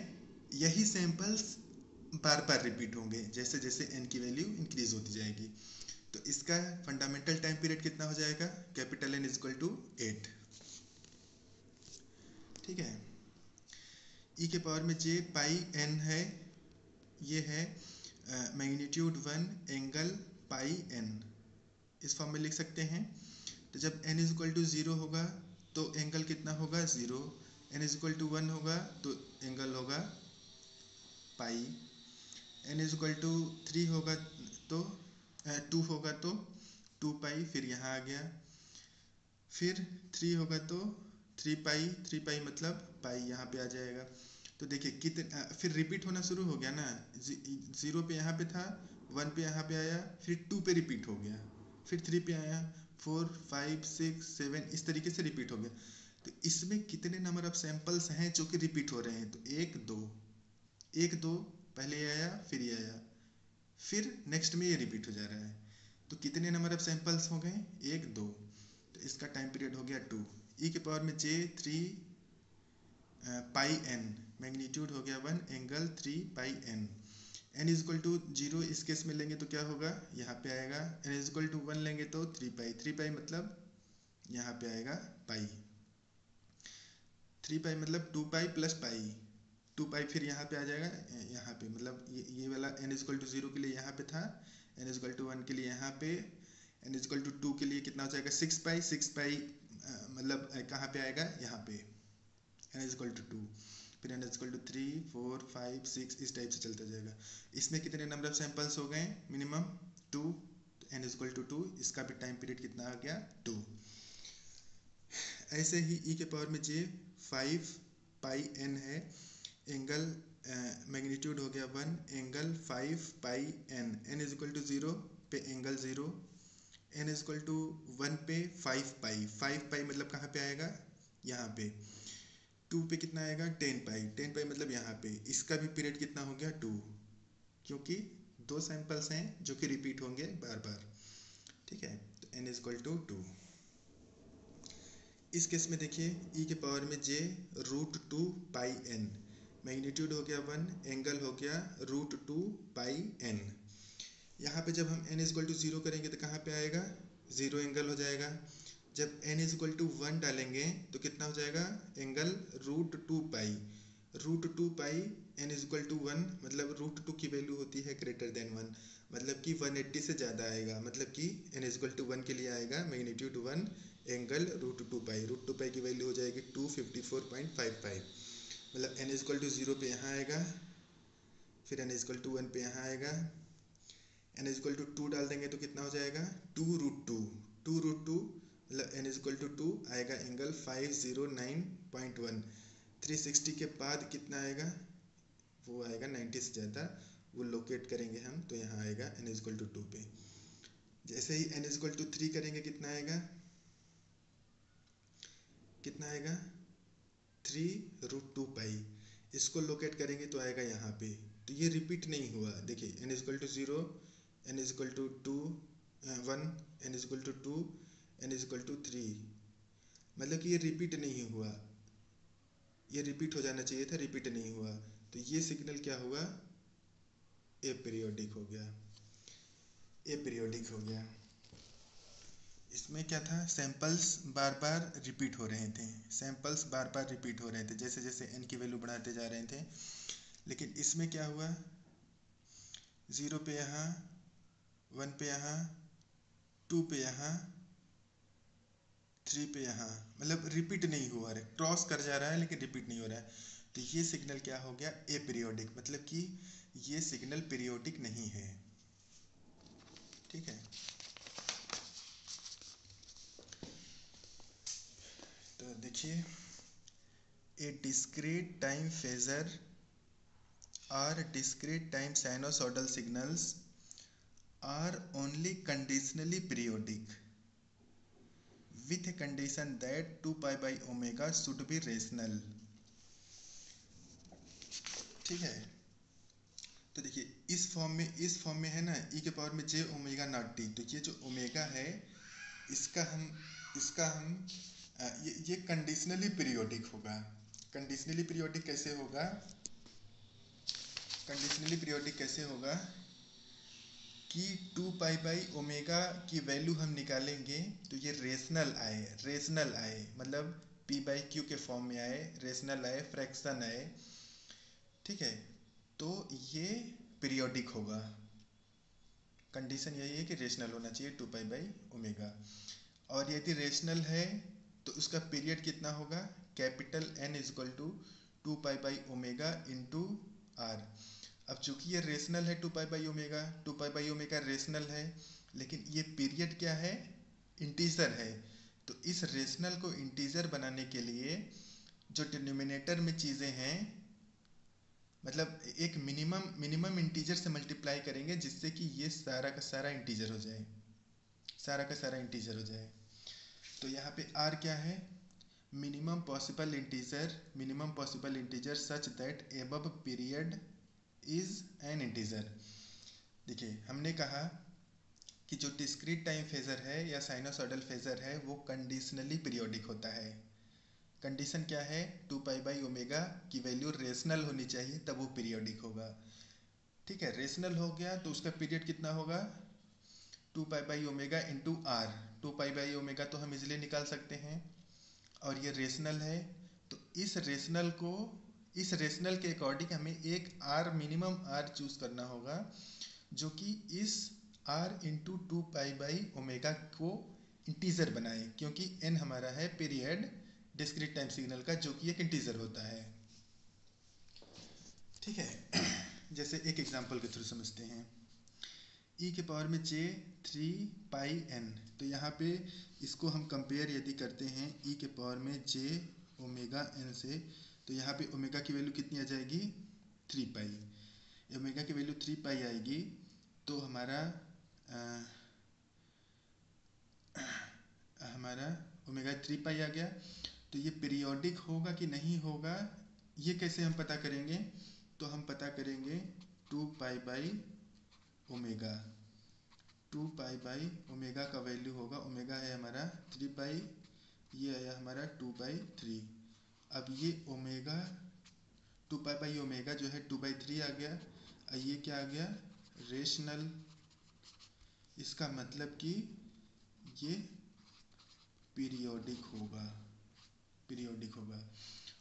यही सैंपल्स बार बार रिपीट होंगे जैसे जैसे n की वैल्यू इंक्रीज होती जाएगी। तो इसका फंडामेंटल टाइम पीरियड कितना हो जाएगा, capital N is equal to 8। ठीक है, e के पावर में j पाई n है, ये है मैग्नीट्यूड 1 एंगल पाई n, इस फॉर्म में लिख सकते हैं। तो जब n इज इक्वल टू 0 होगा तो एंगल कितना होगा 0, n इज इक्वल टू 1 होगा तो एंगल होगा पाई, n इज इक्वल टू 3 होगा तो 2 होगा तो 2 पाई, फिर यहाँ आ गया, फिर 3 होगा तो 3 पाई, 3 पाई मतलब पाई यहाँ पे आ जाएगा। तो देखिए कितने फिर रिपीट होना शुरू हो गया ना, 0 पे यहाँ पे था, 1 पे यहाँ पे आया, फिर 2 पे रिपीट हो गया, फिर 3 पे आया, 4 5 6 7 इस तरीके से रिपीट हो गया। तो इसमें कितने नंबर ऑफ सैंपल्स हैं जो कि रिपीट हो रहे हैं, तो 1 2 1 2 पहले ये आया, फिर ये आया, फिर नेक्स्ट में ये रिपीट हो जा रहा है। तो कितने नंबर ऑफ सैंपल्स हो गए, 1 2, तो इसका टाइम पीरियड हो गया 2। e के पावर में j 3 पाई n, मैग्नीट्यूड हो गया 1 angle 3 pi n, n is equal to 0 इस केस में लेंगे तो क्या होगा, यहाँ पे आएगा, n इज इक्वल टू 1 लेंगे तो 3 पाई, 3 पाई मतलब यहाँ पे आएगा पाई, 3 पाई मतलब 2 पाई प्लस पाई, 2 पाई फिर यहाँ पे आ जाएगा, यहाँ पे मतलब ये वाला n इज इक्वल टू 0 के लिए यहाँ पे था, n इज इक्वल टू 1 के लिए यहाँ पे, n इज इक्वल टू 2 के लिए कितना हो जाएगा 6 पाई, 6 पाई मतलब कहाँ पे आएगा, यहाँ पे n इज इक्वल टू 2, फिर n इज इक्वल टू 3 4 5 6 इस टाइप से चलता जाएगा। इसमें कितने नंबर ऑफ सैंपल्स हो गए, minimum 2, n is equal to 2, इसका भी टाइम पीरियड कितना आ गया 2। ऐसे ही e के पावर में j 5 पाई n है, एंगल मैग्नीट्यूड हो गया 1 angle 5 pi n, n is equal to 0 पे angle 0, n is equal to 1 पे 5 पाई, 5 पाई मतलब कहाँ पे आएगा, यहाँ पे, 2 पे कितना आएगा 10 पाई, 10 पाई मतलब यहाँ पे, इसका भी पीरियड कितना हो गया 2, क्योंकि 2 सैंपल्स हैं जो कि रिपीट होंगे बार बार। ठीक है, तो n इज इक्वल टू 2। इस केस में देखिए e के पावर में j √2 पाई n, मैग्नीट्यूड हो गया 1 एंगल हो गया √2 पाई n। यहाँ पे जब हम n इज इक्वल टू 0 करेंगे तो कहाँ पे आएगा, 0 एंगल हो जाएगा। जब n इज इक्वल टू 1 डालेंगे तो कितना हो जाएगा, angle √2 pi, √2 pi n is equal to 1 मतलब √2 की वैल्यू होती है ग्रेटर देन 1, मतलब कि 180 से ज़्यादा आएगा, मतलब कि n इज इक्वल टू 1 के लिए आएगा मैग्नीट्यूड 1 एंगल √2 पाई, √2 पाई की वैल्यू हो जाएगी 254.55, मतलब n इज इक्वल टू 0 पे यहाँ आएगा, फिर n इज इक्वल टू 1 पे यहाँ आएगा, n इज इक्वल टू 2 डाल देंगे तो कितना हो जाएगा 2√2, 2√2 मतलब n इज इक्वल टू 2 आएगा एंगल 509.1, 360 के बाद कितना आएगा, वो आएगा 90 से ज़्यादा, वो लोकेट करेंगे हम तो यहाँ आएगा n इज इक्वल टू 2 पे। जैसे ही n इज इक्वल टू 3 करेंगे कितना आएगा, कितना आएगा 3√2 पाई, इसको लोकेट करेंगे तो आएगा यहाँ पे। तो ये रिपीट नहीं हुआ, देखिए n is equal to 0, n is equal to 2 1, n is equal to 2, n is equal to 3, मतलब कि ये रिपीट नहीं हुआ, ये रिपीट हो जाना चाहिए था, रिपीट नहीं हुआ, तो ये सिग्नल क्या हुआ, एपीरियोडिक हो गया, एपीरियोडिक हो गया। इसमें क्या था, सैंपल्स बार बार रिपीट हो रहे थे, सैंपल्स बार बार रिपीट हो रहे थे जैसे जैसे n की वैल्यू बढ़ाते जा रहे थे। लेकिन इसमें क्या हुआ, 0 पे यहाँ, 1 पे यहाँ, 2 पे यहाँ, 3 पे यहाँ मतलब रिपीट नहीं हुआ है, क्रॉस कर जा रहा है लेकिन रिपीट नहीं हो रहा है, तो ये सिग्नल क्या हो गया, एपीरियोडिक, मतलब कि ये सिग्नल पीरियोडिक नहीं है। ठीक है, तो देखिए, ए डिस्क्रीट टाइम फेजर और discrete time sinusoidal signals are only conditionally periodic with a condition that 2 pi by omega should be rational। ठीक है, तो देखिए इस फॉर्म में है ना, e के पावर में j ओमेगा नॉट टी, तो ये जो ओमेगा है इसका हम ये कंडीशनली पीरियोडिक होगा। कंडीशनली पीरियोडिक कैसे होगा, कंडीशनली पीरियोडिक कैसे होगा कि 2 पाई बाई ओमेगा की वैल्यू हम निकालेंगे तो ये रेशनल आए मतलब p बाई क्यू के फॉर्म में आए, रेशनल आए, फ्रैक्शन आए। ठीक है, तो ये पीरियोडिक होगा। कंडीशन यही है कि रेशनल होना चाहिए 2 पाई बाई ओमेगा, और यदि रेशनल है तो उसका पीरियड कितना होगा, capital N is equal to 2 pi by omega into R. अब चूंकि ये रेशनल है 2 पाई बाई ओमेगा रेशनल है, लेकिन ये पीरियड क्या है, इंटीजर है। तो इस रेशनल को इंटीजर बनाने के लिए जो डिनोमिनेटर में चीज़ें हैं, मतलब एक मिनिमम इंटीजर से मल्टीप्लाई करेंगे जिससे कि ये सारा का सारा इंटीजर हो जाए, सारा का सारा इंटीजर हो जाए। तो यहाँ पे r क्या है, minimum possible integer such that above period is an integer. देखिए, हमने कहा कि जो डिस्क्रीट टाइम फेजर है या साइनोसॉइडल फेजर है वो कंडीशनली पीरियोडिक होता है। कंडीशन क्या है, 2 पाई बाई ओमेगा की वैल्यू रेशनल होनी चाहिए तब वो पीरियोडिक होगा। ठीक है, रेशनल हो गया तो उसका पीरियड कितना होगा, 2 pi by omega into R. 2 pi by omega तो हम इजिली निकाल सकते हैं, और ये रेशनल है तो इस रेशनल के अकॉर्डिंग हमें एक आर, मिनिमम आर चूज करना होगा जो कि इस R into 2 pi by omega को इंटीजर बनाए, क्योंकि एन हमारा है पीरियड डिस्क्रीट टाइम सिग्नल का जो कि एक इंटीजर होता है। ठीक है, जैसे एक एग्जांपल के थ्रू समझते हैं, e के पावर में j 3 पाई n, तो यहाँ पे इसको हम कंपेयर यदि करते हैं e के पावर में j ओमेगा n से, तो यहाँ पे ओमेगा की वैल्यू कितनी आ जाएगी, 3 पाई। ओमेगा की वैल्यू 3 पाई आएगी तो हमारा ओमेगा 3 पाई आ गया। तो ये पीरियोडिक होगा कि नहीं होगा, ये कैसे हम पता करेंगे, तो हम पता करेंगे 2 pi by omega. 2 pi by omega का वैल्यू होगा, ओमेगा है हमारा 3 पाई, ये आया हमारा 2 बाई 3। अब ये ओमेगा 2 पाई बाई ओमेगा जो है 2 बाई 3 आ गया, ये क्या आ गया, रेशनल। इसका मतलब कि ये पीरियोडिक होगा,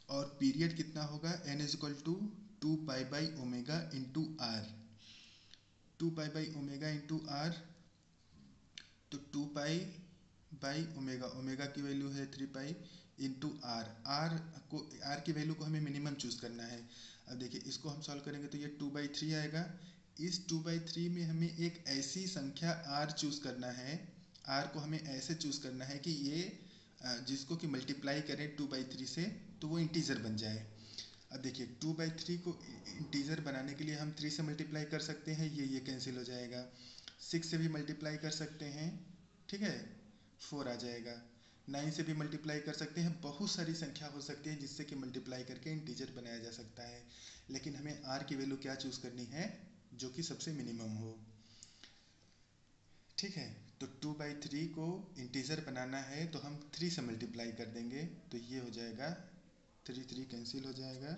और पीरियड कितना होगा, n is equal to 2 pi by omega into R. 2 pi by omega into R, तो 2 पाई बाई ओमेगा की वैल्यू है 3 पाई इंटू आर की वैल्यू को हमें मिनिमम चूज करना है। अब देखिए, इसको हम सॉल्व करेंगे तो ये 2 बाई 3 आएगा। इस 2 बाई 3 में हमें एक ऐसी संख्या आर चूज करना है, आर को हमें ऐसे चूज करना है कि ये जिसको कि मल्टीप्लाई करें 2 बाई 3 से तो वो इंटीजर बन जाए। अब देखिए, 2 बाई 3 को इंटीजर बनाने के लिए हम 3 से मल्टीप्लाई कर सकते हैं, ये कैंसिल हो जाएगा। 6 से भी मल्टीप्लाई कर सकते हैं, ठीक है, 4 आ जाएगा। 9 से भी मल्टीप्लाई कर सकते हैं, बहुत सारी संख्या हो सकती है जिससे कि मल्टीप्लाई करके इंटीजर बनाया जा सकता है। लेकिन हमें आर की वैल्यू क्या चूज करनी है, जो कि सबसे मिनिमम हो। ठीक है, तो 2 बाई 3 को इंटीजर बनाना है तो हम 3 से मल्टीप्लाई कर देंगे, तो ये हो जाएगा 3 कैंसिल हो जाएगा,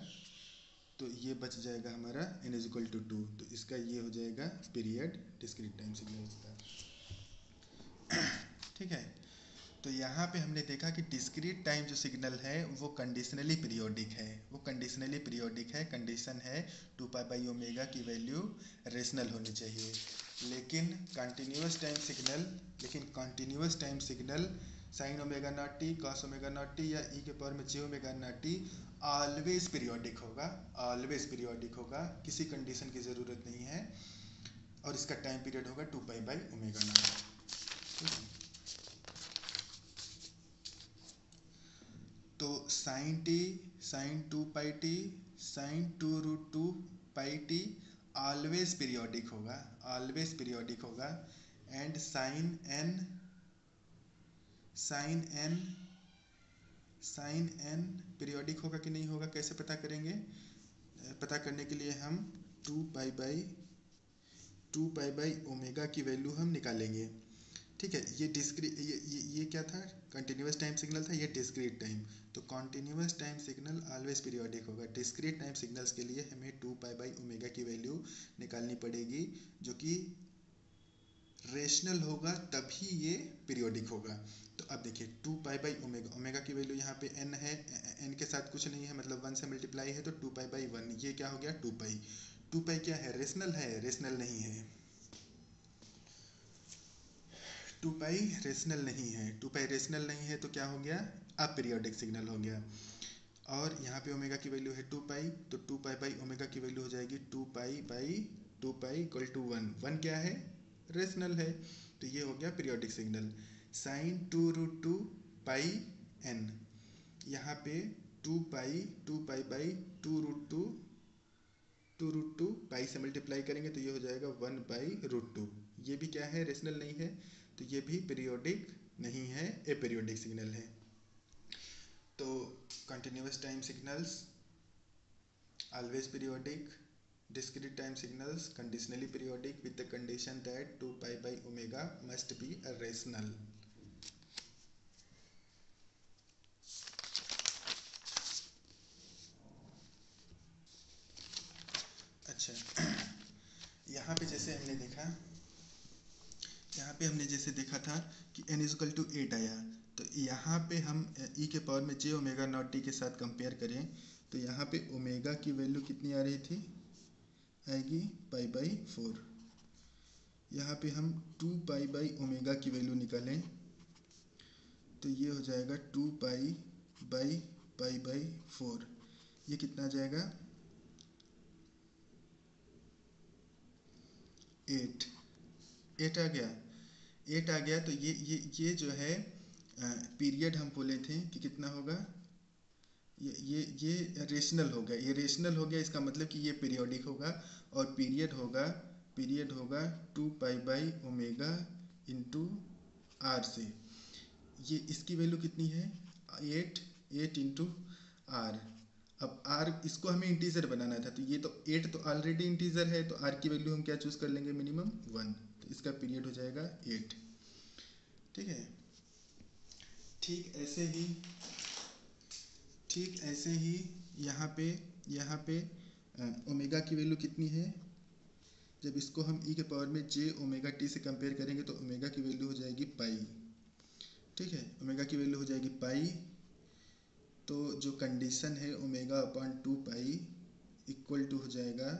तो ये बच जाएगा हमारा n इज इक्वल टू 2। तो इसका ये हो जाएगा पीरियड डिस्क्रीट टाइम सिग्नल का। ठीक है, तो यहाँ पे हमने देखा कि डिस्क्रीट टाइम जो सिग्नल है वो कंडीशनली पीरियोडिक है। कंडीशन है 2 पाई बाई ओमेगा की वैल्यू रेशनल होनी चाहिए। लेकिन continuous time signal sine omega not T, cos omega not T या ई के पावर में J omega not T always periodic होगा, ऑलवेज पीरियोडिक होगा, किसी कंडीशन की ज़रूरत नहीं है, और इसका टाइम पीरियड होगा 2π/ओमेगा नॉट। तो sine T, sine 2πt, sine 2√2πt always periodic होगा, ऑलवेज पीरियोडिक होगा। And sine n, sine n periodic होगा कि नहीं होगा, कैसे पता करेंगे? पता करने के लिए हम 2π/ओमेगा की वैल्यू हम निकालेंगे। ठीक है, ये डिस्क्रीट ये क्या था? कंटिन्यूस टाइम सिग्नल था, ये डिस्क्रीट टाइम। तो continuous time signal always periodic होगा। डिस्क्रीट टाइम सिग्नल्स के लिए हमें 2π/ओमेगा की वैल्यू निकालनी पड़ेगी, जो कि रेशनल होगा तभी ये पीरियोडिक होगा। तो अब देखिए 2π/ओमेगा, ओमेगा की वैल्यू यहाँ पे n है, n के साथ कुछ नहीं है, मतलब 1 से मल्टीप्लाई है, तो 2π/1 ये क्या हो गया? 2π। 2π क्या है? रेशनल है? रेशनल नहीं है, 2π रेशनल नहीं है। 2π रेशनल नहीं है तो क्या हो गया? अपीरियोडिक सिग्नल हो गया। और यहाँ पे ओमेगा की वैल्यू है 2π, तो 2π/ओमेगा की वैल्यू हो जाएगी 2π/2π = 1। 1 क्या है? रेशनल है, तो ये हो गया पीरियोडिक सिग्नल। साइन 2√2πn, यहाँ पे 2π/2√2 पाई से मल्टीप्लाई करेंगे तो ये हो जाएगा 1/√2। ये भी क्या है? रेशनल नहीं है, तो ये भी पीरियोडिक नहीं है, एपीरियोडिक सिग्नल है। तो continuous time signals always periodic, discrete time signals conditionally periodic with the condition that 2π/ओमेगा must be a rational. अच्छा, यहाँ पे जैसे हमने देखा, यहाँ पे हमने जैसे देखा था कि n = 8 आया, तो यहाँ पे हम e के पावर में j ओमेगा नॉट टी के साथ कंपेयर करें तो यहाँ पे ओमेगा की वैल्यू कितनी आ रही थी? आएगी π/4। यहाँ पे हम 2π/ओमेगा की वैल्यू निकालें तो ये हो जाएगा 2π/π/4। ये कितना आ जाएगा? 8 आ गया, 8 आ गया। तो ये जो है पीरियड हम बोले थे कि कितना होगा? ये रेशनल हो गया, ये रेशनल हो गया, इसका मतलब कि ये पीरियोडिक होगा। और पीरियड होगा 2π/ओमेगा इंटू आर से। ये इसकी वैल्यू कितनी है? 8 इंटू आर। अब आर, इसको हमें इंटीजर बनाना था, तो ये तो 8 तो ऑलरेडी इंटीजर है, तो आर की वैल्यू हम क्या चूज कर लेंगे? मिनिमम 1। तो इसका पीरियड हो जाएगा 8। ठीक है, ठीक ऐसे ही यहाँ पे ओमेगा की वैल्यू कितनी है? जब इसको हम e के पावर में j ओमेगा टी से कंपेयर करेंगे तो ओमेगा की वैल्यू हो जाएगी पाई। ठीक है, ओमेगा की वैल्यू हो जाएगी पाई। तो जो कंडीशन है ω/2π इक्वल टू हो जाएगा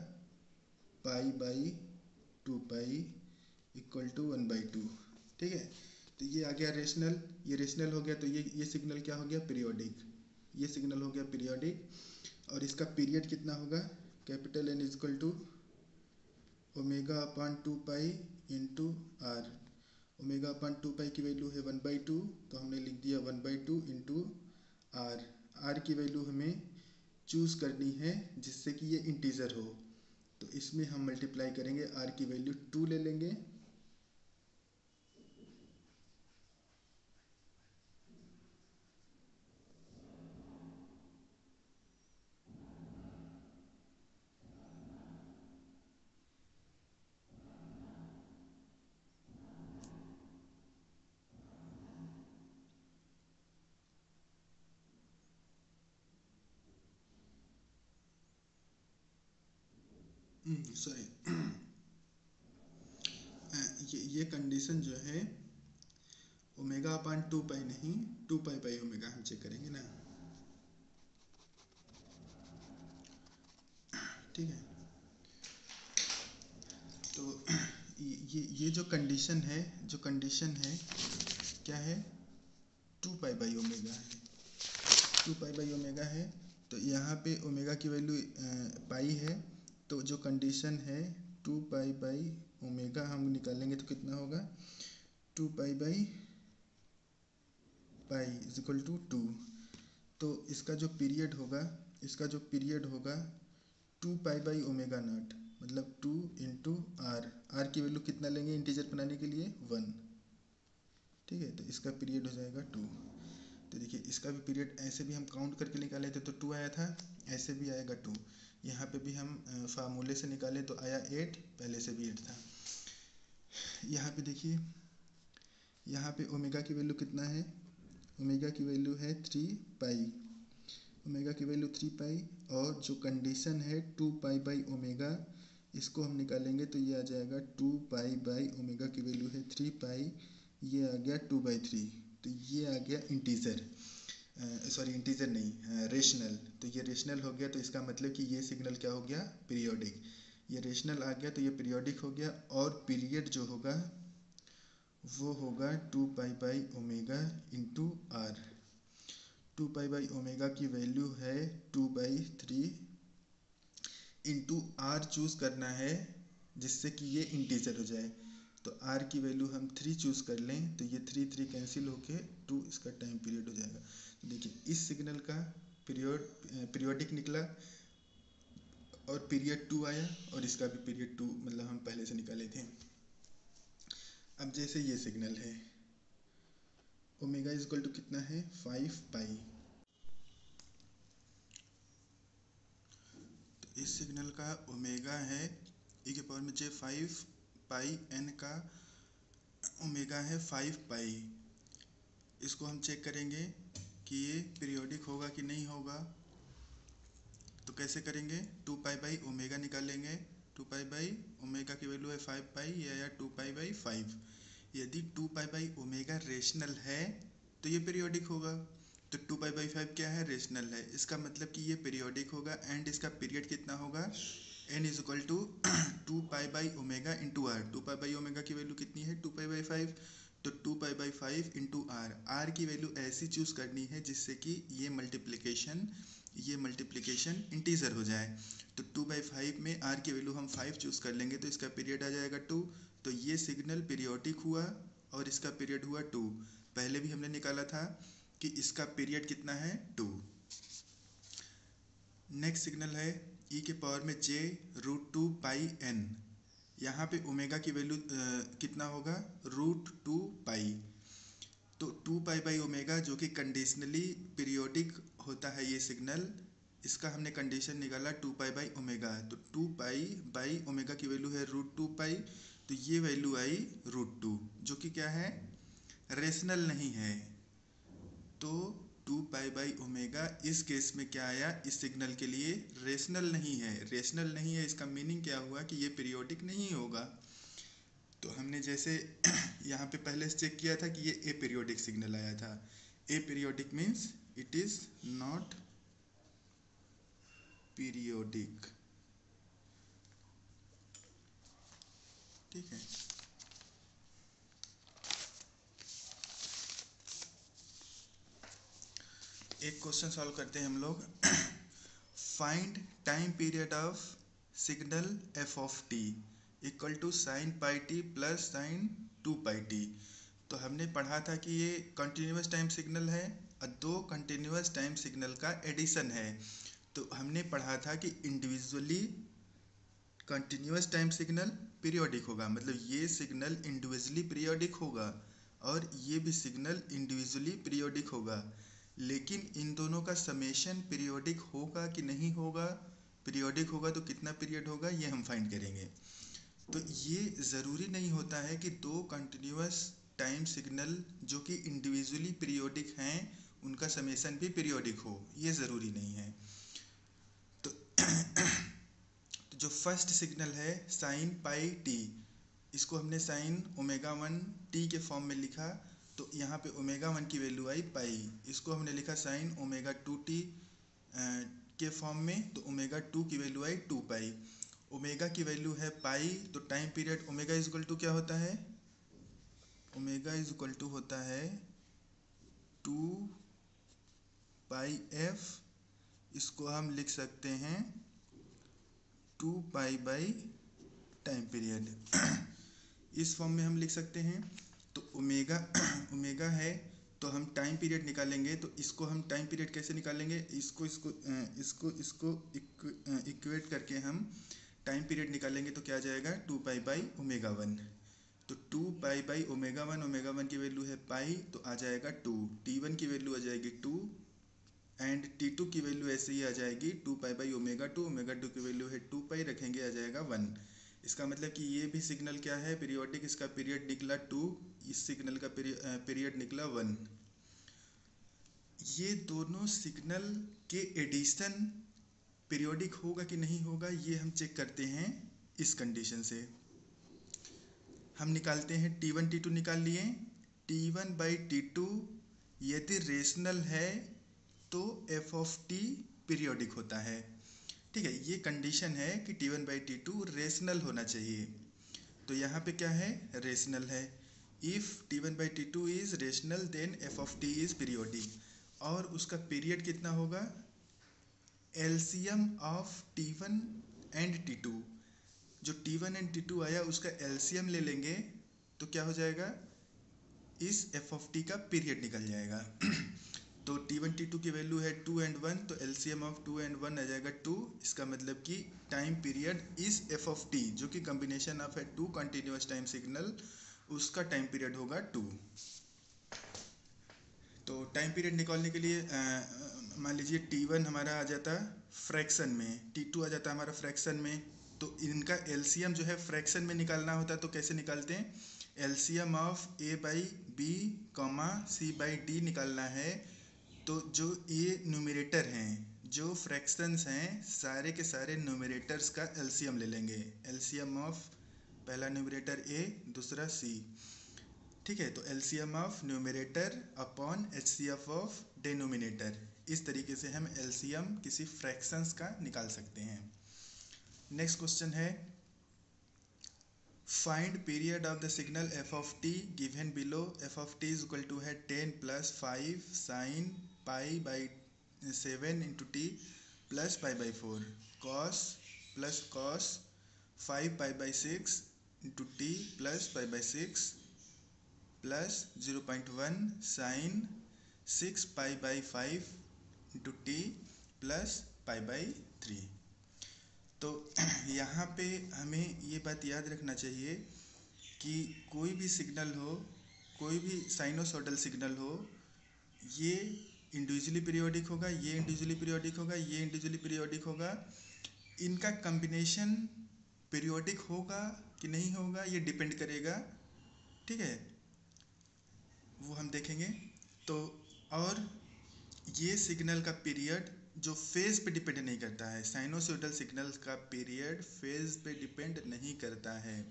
π/2π = 1/2। ठीक है, तो ये आ गया रेशनल, ये रेशनल हो गया, तो ये सिग्नल क्या हो गया? पीरियोडिक। ये सिग्नल हो गया पीरियोडिक। और इसका पीरियड कितना होगा? Capital N = ω/2π into are. ω/2π की वैल्यू है 1/2, तो हमने लिख दिया 1/2 इंटू आर। आर की वैल्यू हमें चूज़ करनी है जिससे कि ये इंटीजर हो, तो इसमें हम मल्टीप्लाई करेंगे, आर की वैल्यू 2 ले लेंगे। सॉरी, ये कंडीशन जो है ω/2π नहीं 2π/ओमेगा हम चेक करेंगे ना। ठीक है, तो ये जो कंडीशन है क्या है? 2 पाई बाई ओमेगा है, 2 पाई बाई ओमेगा है। तो यहाँ पे ओमेगा की वैल्यू पाई है, तो जो कंडीशन है 2 पाई बाई ओमेगा हम निकालेंगे तो कितना होगा, 2 pi by pi is equal to 2। तो इसका जो पीरियड होगा 2 पाई बाई ओमेगा नॉट, मतलब 2 इंटू आर की वैल्यू कितना लेंगे इंटीजर बनाने के लिए, 1। ठीक है, तो इसका पीरियड हो जाएगा 2। तो देखिए इसका भी पीरियड ऐसे भी हम काउंट करके निकाले थे तो 2 आया था, ऐसे भी आएगा 2। यहाँ पे भी हम फार्मूले से निकाले तो आया 8, पहले से भी 8 था। यहाँ पे देखिए, यहाँ पे ओमेगा की वैल्यू कितना है, ओमेगा की वैल्यू है 3 पाई, ओमेगा की वैल्यू 3 पाई, और जो कंडीशन है 2 पाई बाई ओमेगा, इसको हम निकालेंगे तो ये आ जाएगा 2 पाई बाई ओमेगा की वैल्यू है 3 पाई, ये आ गया 2/3। तो ये आ गया इंटीजर, सॉरी इंटीजर नहीं, रेशनल। तो ये रेशनल हो गया, तो इसका मतलब कि ये सिग्नल क्या हो गया, पीरियोडिक। ये रेशनल आ गया तो ये पीरियोडिक हो गया, और पीरियड जो होगा वो होगा 2 pi by omega into R. 2 pi by omega की वैल्यू है 2/3, इंटू आर चूज करना है जिससे कि ये इंटीजर हो जाए। तो r की वैल्यू हम 3 चूज़ कर लें तो ये 3 कैंसिल होके 2 इसका टाइम पीरियड हो जाएगा। तो देखिए इस सिग्नल का पीरियोडिक निकला और पीरियड 2 आया, और इसका भी पीरियड 2 मतलब हम पहले से निकाले थे। अब जैसे ये सिग्नल है ओमेगा इज इक्वल टू कितना है, 5 पाई। तो इस सिग्नल का ओमेगा है e⁻j5 पाई, n का ओमेगा है 5 पाई। इसको हम चेक करेंगे कि ये पीरियोडिक होगा कि नहीं होगा। तो कैसे करेंगे, 2 पाई बाई ओमेगा निकालेंगे। 2 पाई बाई ओमेगा की वैल्यू है 5 पाई, ये आया 2 पाई बाई 5। यदि 2 पाई बाई ओमेगा रेशनल है तो ये पीरियोडिक होगा। तो 2 पाई बाई 5 क्या है, रेशनल है, इसका मतलब कि ये पीरियोडिक होगा। एंड इसका पीरियड कितना होगा, n is equal to 2 pi by omega into R. 2 pi by omega की वैल्यू कितनी है, 2 पाई बाई 5, तो 2 पाई बाई 5 इंटू आर की वैल्यू ऐसी चूज करनी है जिससे कि ये मल्टीप्लिकेशन इंटीजर हो जाए। तो 2 बाई 5 में आर की वैल्यू हम 5 चूज कर लेंगे तो इसका पीरियड आ जाएगा 2। तो ये सिग्नल पीरियोडिक हुआ और इसका पीरियड हुआ 2। पहले भी हमने निकाला था कि इसका पीरियड कितना है, 2। नेक्स्ट सिग्नल है e⁻j√2 पाई n। यहाँ पे ओमेगा की वैल्यू कितना होगा, √2 पाई। तो 2 पाई बाई ओमेगा जो कि कंडीशनली पीरियोडिक होता है ये सिग्नल, इसका हमने कंडीशन निकाला 2 पाई बाई ओमेगा। तो 2 पाई बाई ओमेगा की वैल्यू है √2 पाई, तो ये वैल्यू आई √2 जो कि क्या है, रेशनल नहीं है। तो 2 पाई बाई ओमेगा इस केस में क्या आया, इस सिग्नल के लिए रेशनल नहीं है। रेशनल नहीं है इसका मीनिंग क्या हुआ कि ये पीरियोडिक नहीं होगा। तो हमने जैसे यहाँ पे पहले से चेक किया था कि ये ए पीरियोडिक सिग्नल आया था। Aperiodic means it is not periodic. ठीक है, एक क्वेश्चन सॉल्व करते हैं हम लोग। Find time period of signal F of T equal to sine pi T plus sine 2 pi T. तो हमने पढ़ा था कि ये कंटिन्यूस टाइम सिग्नल है और 2 कंटिन्यूस टाइम सिग्नल का एडिशन है। तो हमने पढ़ा था कि individually continuous time signal periodic होगा, मतलब ये सिग्नल इंडिविजुअली पीरियोडिक होगा और ये भी सिग्नल इंडिविजुअली पीरियोडिक होगा। लेकिन इन दोनों का समेशन पीरियोडिक होगा कि नहीं होगा, पीरियोडिक होगा तो कितना पीरियड होगा, ये हम फाइंड करेंगे। तो ये ज़रूरी नहीं होता है कि 2 कंटिन्यूस टाइम सिग्नल जो कि इंडिविजुअली पीरियोडिक हैं उनका समेशन भी पीरियोडिक हो, ये ज़रूरी नहीं है। तो जो फर्स्ट सिग्नल है साइन पाई टी, इसको हमने साइन ओमेगा 1 टी के फॉर्म में लिखा। तो यहाँ पे ओमेगा 1 की वैल्यू आई पाई, इसको हमने लिखा साइन ओमेगा 2 टी के फॉर्म में, तो ओमेगा 2 की वैल्यू आई 2 पाई। ओमेगा की वैल्यू है पाई, तो time period omega is equal to क्या होता है, ओमेगा इज इक्वल टू होता है 2πf, इसको हम लिख सकते हैं 2π/टाइम पीरियड। इस फॉर्म में हम लिख सकते हैं। तो ओमेगा है, तो हम टाइम पीरियड निकालेंगे। तो इसको हम टाइम पीरियड कैसे निकालेंगे, इसको इक्वेट करके हम टाइम पीरियड निकालेंगे। तो क्या आ जाएगा 2π/ω1। तो 2π/ω1, ω1 की वैल्यू है पाई, तो आ जाएगा 2। t1 की वैल्यू आ जाएगी 2 एंड t2 की वैल्यू ऐसे ही आ जाएगी 2π/ω2। ω2 की वैल्यू है 2π, रखेंगे आ जाएगा 1। इसका मतलब कि ये भी सिग्नल क्या है, पीरियोडिक। इसका पीरियड निकला 2, इस सिग्नल का पीरियड निकला 1। ये दोनों सिग्नल के एडिशन पीरियोडिक होगा कि नहीं होगा, ये हम चेक करते हैं इस कंडीशन से। हम निकालते हैं t1 t2 निकाल लिए। t1/t2 यदि रेशनल है तो f ऑफ t पीरियोडिक होता है। ठीक है, ये कंडीशन है कि t1/t2 रेशनल होना चाहिए। तो यहाँ पे क्या है, रेशनल है। If t1/t2 is rational then f of t is periodic. और उसका पीरियड कितना होगा, LCM of t1 and t2। जो t1 एंड t2 आया उसका एलसीएम ले लेंगे तो क्या हो जाएगा, इस f ऑफ t का पीरियड निकल जाएगा। तो t1 t2 की वैल्यू है 2 एंड 1, तो एलसीएम ऑफ 2 एंड 1 आ जाएगा 2। इसका मतलब कि टाइम पीरियड इस f ऑफ t, जो कि कॉम्बिनेशन ऑफ है 2 कंटिन्यूअस टाइम सिग्नल, उसका टाइम पीरियड होगा 2। तो टाइम पीरियड निकालने के लिए मान लीजिए t1 हमारा आ जाता फ्रैक्शन में, t2 आ जाता हमारा फ्रैक्शन में। तो इनका एलसीएम जो है फ्रैक्शन में निकालना होता है। तो कैसे निकालते हैं, एलसीएम ऑफ a/b, c/d निकालना है। तो जो ये न्यूमरेटर हैं, जो फ्रैक्शंस हैं, सारे के सारे न्यूमरेटर्स का एलसीएम ले लेंगे। एलसीएम ऑफ पहला न्यूमरेटर a, दूसरा c। ठीक है, तो LCM of numerator upon HCF of denominator. इस तरीके से हम एलसीएम किसी फ्रैक्शंस का निकाल सकते हैं। नेक्स्ट क्वेश्चन है, find period of the signal f of t given below. f of t is equal to है 10 + 5 sin π/7 into t plus π/4 cos plus cos 5π/6 into t plus π/6 plus 0.1 sin 6π/5 into t plus π/3। तो यहाँ पे हमें ये बात याद रखना चाहिए कि कोई भी सिग्नल हो, कोई भी साइनोसॉइडल सिग्नल हो, ये इंडिविजुअली पीरियोडिक होगा, ये इंडिविजुअली पीरियोडिक होगा, ये इंडिविजुअली पीरियोडिक होगा। इनका कॉम्बिनेशन पीरियोडिक होगा कि नहीं होगा ये डिपेंड करेगा। ठीक है, वो हम देखेंगे। तो और ये सिग्नल का पीरियड जो फेज पे डिपेंड नहीं करता है, साइनोसॉइडल सिग्नल का पीरियड फेज पे डिपेंड नहीं करता है।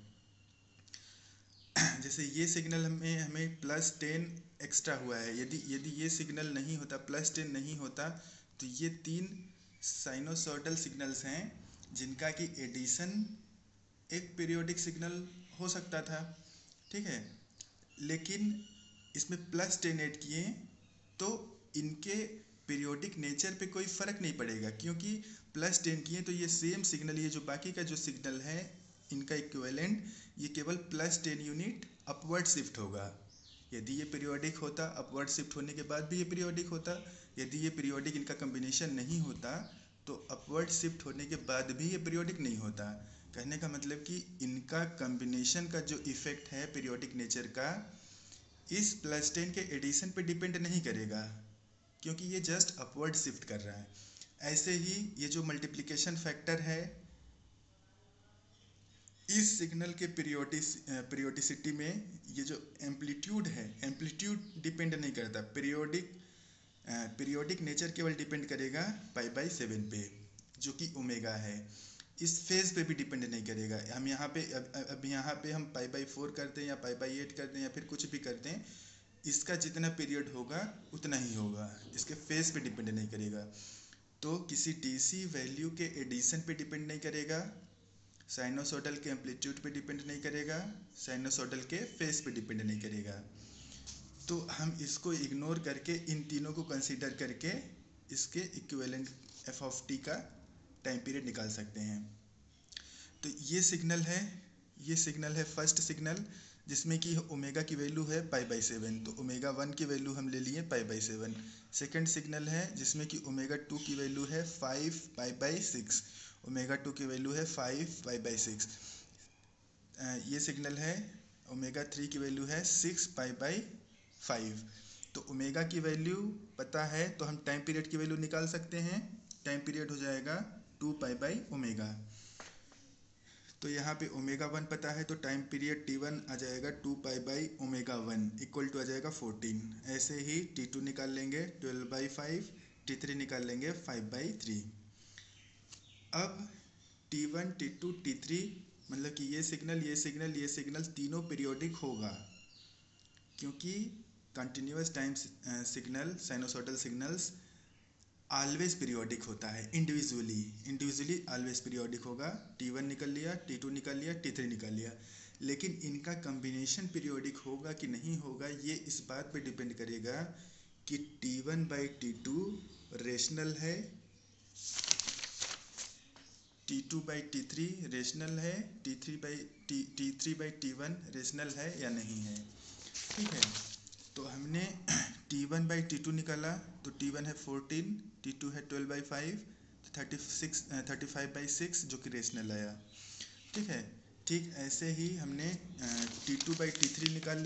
जैसे ये सिग्नल हमें +10 एक्स्ट्रा हुआ है, यदि ये सिग्नल नहीं होता, +10 नहीं होता, तो ये 3 साइनोसॉइडल सिग्नल्स हैं जिनका कि एडिशन एक पीरियोडिक सिग्नल हो सकता था। ठीक है, लेकिन इसमें +10 ऐड किए तो इनके पीरियोडिक नेचर पे कोई फ़र्क नहीं पड़ेगा, क्योंकि +10 किए तो ये सेम सिग्नल, ये जो बाकी का जो सिग्नल है इनका इक्विवेलेंट, ये केवल +10 यूनिट अपवर्ड शिफ्ट होगा। यदि ये पीरियोडिक होता, अपवर्ड शिफ्ट होने के बाद भी ये पीरियोडिक होता। यदि ये पीरियोडिक इनका कॉम्बिनेशन नहीं होता तो अपवर्ड शिफ्ट होने के बाद भी ये पीरियोडिक नहीं होता। कहने का मतलब कि इनका कॉम्बिनेशन का जो इफ़ेक्ट है पीरियोडिक नेचर का, इस +10 के एडिशन पे डिपेंड नहीं करेगा, क्योंकि ये जस्ट अपवर्ड शिफ्ट कर रहा है। ऐसे ही ये जो मल्टीप्लिकेशन फैक्टर है, इस सिग्नल के पीरियोडिसिटी में ये जो एम्पलीट्यूड है, एम्पलीट्यूड डिपेंड नहीं करता। पीरियोडिक नेचर केवल डिपेंड करेगा π/7 पे, जो कि ओमेगा है। इस फेज पे भी डिपेंड नहीं करेगा। हम यहाँ पे अब यहाँ पे हम π/4 कर दें या π/8 कर दें या फिर कुछ भी कर दें, इसका जितना पीरियड होगा उतना ही होगा, इसके फेज पे डिपेंड नहीं करेगा। तो किसी डीसी वैल्यू के एडिशन पे डिपेंड नहीं करेगा, साइनोसॉइडल के एम्पलीट्यूड पे डिपेंड नहीं करेगा, साइनोसॉइडल के फेज पे डिपेंड नहीं करेगा। तो हम इसको इग्नोर करके इन तीनों को कंसीडर करके इसके इक्विवेलेंट एफ ऑफ टी का टाइम पीरियड निकाल सकते हैं। तो ये सिग्नल है फर्स्ट सिग्नल, जिसमें कि ओमेगा की वैल्यू है π/7, तो ओमेगा 1 की वैल्यू हम ले लिए π/7। सेकंड सिग्नल है जिसमें कि ओमेगा 2 की वैल्यू है 5 π/6, ओमेगा 2 की वैल्यू है 5 π/6। ये सिग्नल है ओमेगा 3 की वैल्यू है 6 π/5। तो ओमेगा की वैल्यू पता है तो हम टाइम पीरियड की वैल्यू निकाल सकते हैं। टाइम पीरियड हो जाएगा 2 π/ओमेगा। तो यहाँ पे ओमेगा 1 पता है तो टाइम पीरियड T1 आ जाएगा 2 π/ओमेगा 1 इक्वल टू आ जाएगा 14। ऐसे ही T2 निकाल लेंगे 12/5, T3 निकाल लेंगे 5/3। अब T1, T2, T3 मतलब कि ये सिग्नल तीनों पीरियोडिक होगा, क्योंकि continuous time signal sinusoidal signals always periodic होता है, इंडिविजुअली ऑलवेज पीरियोडिक होगा। T1 निकल लिया, T2 निकल लिया, T3 निकल लिया, लेकिन इनका कम्बिनेशन पीरियोडिक होगा कि नहीं होगा ये इस बात पे डिपेंड करेगा कि T1/T2 रेशनल है, T2/T3 रेशनल है, T3/T1 रेशनल है या नहीं है। ठीक है, तो हमने T1/T2 निकाला तो T1 है 14, T2 है 12/5, 35/6 जो कि रेशनल आया। ठीक है, ठीक ऐसे ही हमने T2/T3 निकाल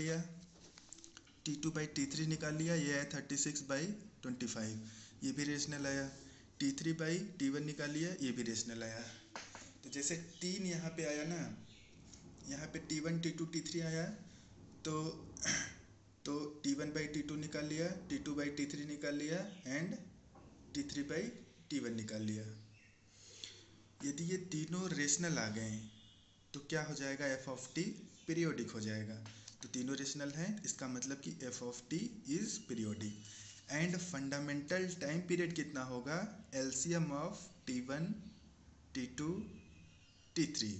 लिया, ये है 36/25, ये भी रेशनल आया। T3/T1 निकाल लिया, ये भी रेशनल आया। तो जैसे 3 यहाँ पे आया ना, यहाँ पे T1, T2, T3 आया, तो T1/T2 निकाल लिया, T2/T3 निकाल लिया एंड T3/T1 निकाल लिया। यदि ये तीनों रेशनल आ गए तो क्या हो जाएगा, एफ ऑफ टी पीरियोडिक हो जाएगा। तो तीनों रेशनल हैं, इसका मतलब कि F of T is periodic. And fundamental time period कितना होगा, LCM of T1, T2, T3।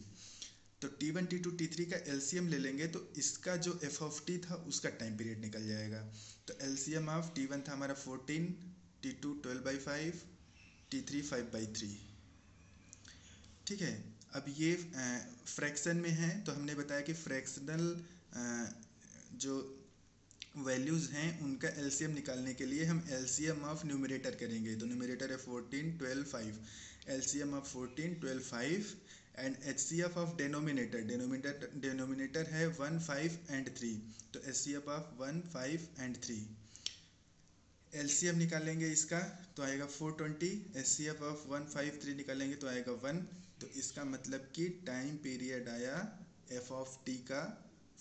तो T1, T2, T3 का एलसीएम ले लेंगे तो इसका जो एफ ऑफ टी था उसका टाइम पीरियड निकल जाएगा। तो एलसीएम ऑफ T1 था हमारा 14, T2 12/5, T3 5/3। ठीक है, अब ये फ्रैक्शन में है तो हमने बताया कि फ्रैक्शनल जो वैल्यूज़ हैं उनका एलसीएम निकालने के लिए हम एलसीएम ऑफ न्यूमरेटर करेंगे। तो न्यूमरेटर है 14, 12, 5, LCM of 14, 12, 5 and HCF of denominator है 1, 5 एंड 3। तो एचसीएफ ऑफ 1, 5 एंड 3, एलसीएम निकालेंगे इसका तो आएगा 420, एचसीएफ ऑफ 1, 5, 3 निकालेंगे तो आएगा 1। तो इसका मतलब कि टाइम पीरियड आया एफ ऑफ टी का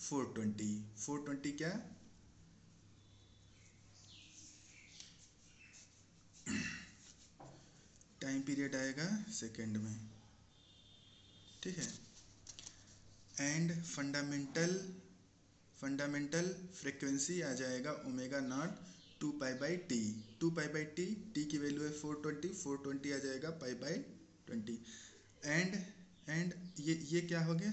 420 क्या, टाइम पीरियड आएगा सेकेंड में। ठीक है, एंड फंडामेंटल फ्रीक्वेंसी आ जाएगा omega naught 2 π/t। 2 π/t, t की वैल्यू है 420 आ जाएगा π/20। एंड ये क्या हो गया,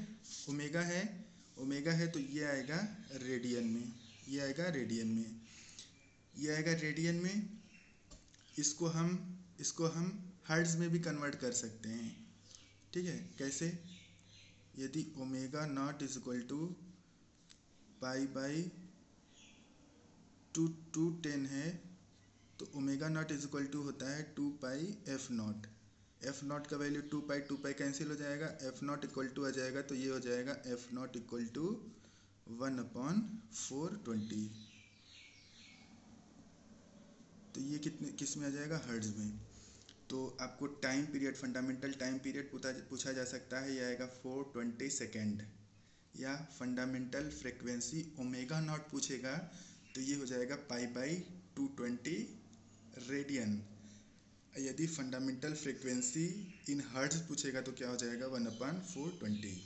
ओमेगा है तो ये आएगा रेडियन में, इसको हम हर्ट्ज में भी कन्वर्ट कर सकते हैं। ठीक है, कैसे, यदि omega naught is equal to π/210 है तो omega naught is equal to होता है 2π/f नॉट। एफ नॉट का वैल्यू 2π कैंसिल हो जाएगा, एफ नॉट इक्वल टू आ जाएगा तो ये हो जाएगा एफ नॉट इक्वल टू 1/420। तो ये किस में आ जाएगा, हर्ट्ज में। तो आपको time period, fundamental time period पूछा जा सकता है, यह आएगा 420 सेकेंड। या फंडामेंटल फ्रिक्वेंसी ओमेगा नॉट पूछेगा तो ये हो जाएगा π/220 रेडियन। यदि फंडामेंटल फ्रिक्वेंसी इन हर्ट्ज पूछेगा तो क्या हो जाएगा, 1/420।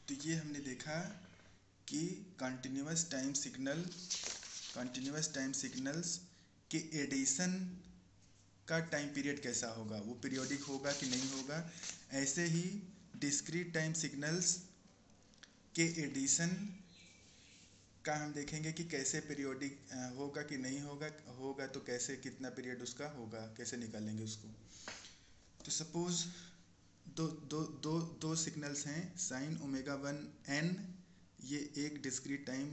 तो ये हमने देखा कि कंटिन्यूअस टाइम सिग्नल्स के एडिशन का टाइम पीरियड कैसा होगा, वो पीरियोडिक होगा कि नहीं होगा। ऐसे ही डिस्क्रीट टाइम सिग्नल्स के एडिशन का हम देखेंगे कि कैसे पीरियोडिक होगा कि नहीं होगा, होगा तो कैसे, कितना पीरियड उसका होगा, कैसे निकालेंगे उसको। तो सपोज दो दो दो दो सिग्नल्स हैं, साइन ओमेगा 1n, ये एक डिस्क्रीट टाइम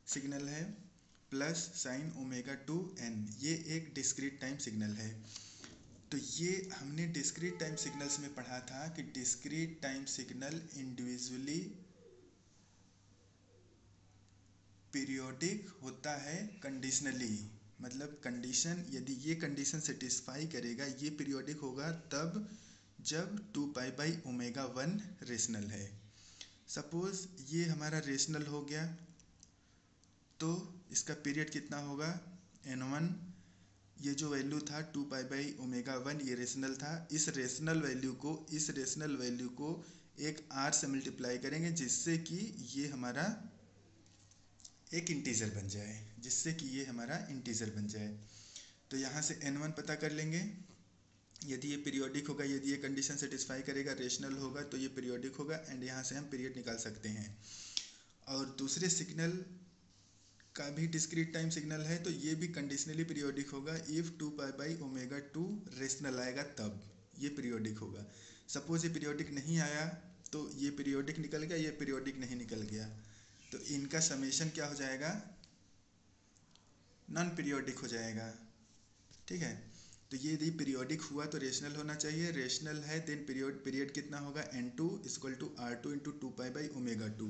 सिग्नल है, प्लस साइन ओमेगा 2n, ये एक डिस्क्रीट टाइम सिग्नल है। तो ये हमने डिस्क्रीट टाइम सिग्नल्स में पढ़ा था कि discrete time signal individually periodic होता है कंडीशनली, मतलब कंडीशन, यदि ये कंडीशन सेटिस्फाई करेगा ये पीरियोडिक होगा तब जब 2π/ω1 रेशनल है। सपोज ये हमारा रेशनल हो गया तो इसका पीरियड कितना होगा n1, ये जो वैल्यू था 2π/ω1 ये रेशनल था, इस रेशनल वैल्यू को एक r से मल्टीप्लाई करेंगे जिससे कि ये हमारा एक इंटीजर बन जाए, तो यहाँ से n1 पता कर लेंगे, यदि ये पीरियोडिक होगा, यदि ये कंडीशन सेटिस्फाई करेगा, रेशनल होगा तो ये पीरियोडिक होगा, एंड यहाँ से हम पीरियड निकाल सकते हैं। और दूसरे सिग्नल का भी डिस्क्रीट टाइम सिग्नल है तो ये भी कंडीशनली पीरियोडिक होगा, इफ़ 2π/ω2 रेशनल आएगा तब ये पीरियोडिक होगा। सपोज ये पीरियोडिक नहीं आया तो ये पीरियोडिक निकल गया, ये पीरियोडिक नहीं निकल गया, तो इनका समेशन क्या हो जाएगा, नॉन पीरियोडिक हो जाएगा। ठीक है, तो ये यदि पीरियोडिक हुआ तो रेशनल होना चाहिए, रेशनल है देन पीरियड कितना होगा n2 = r2 × 2π/ω2।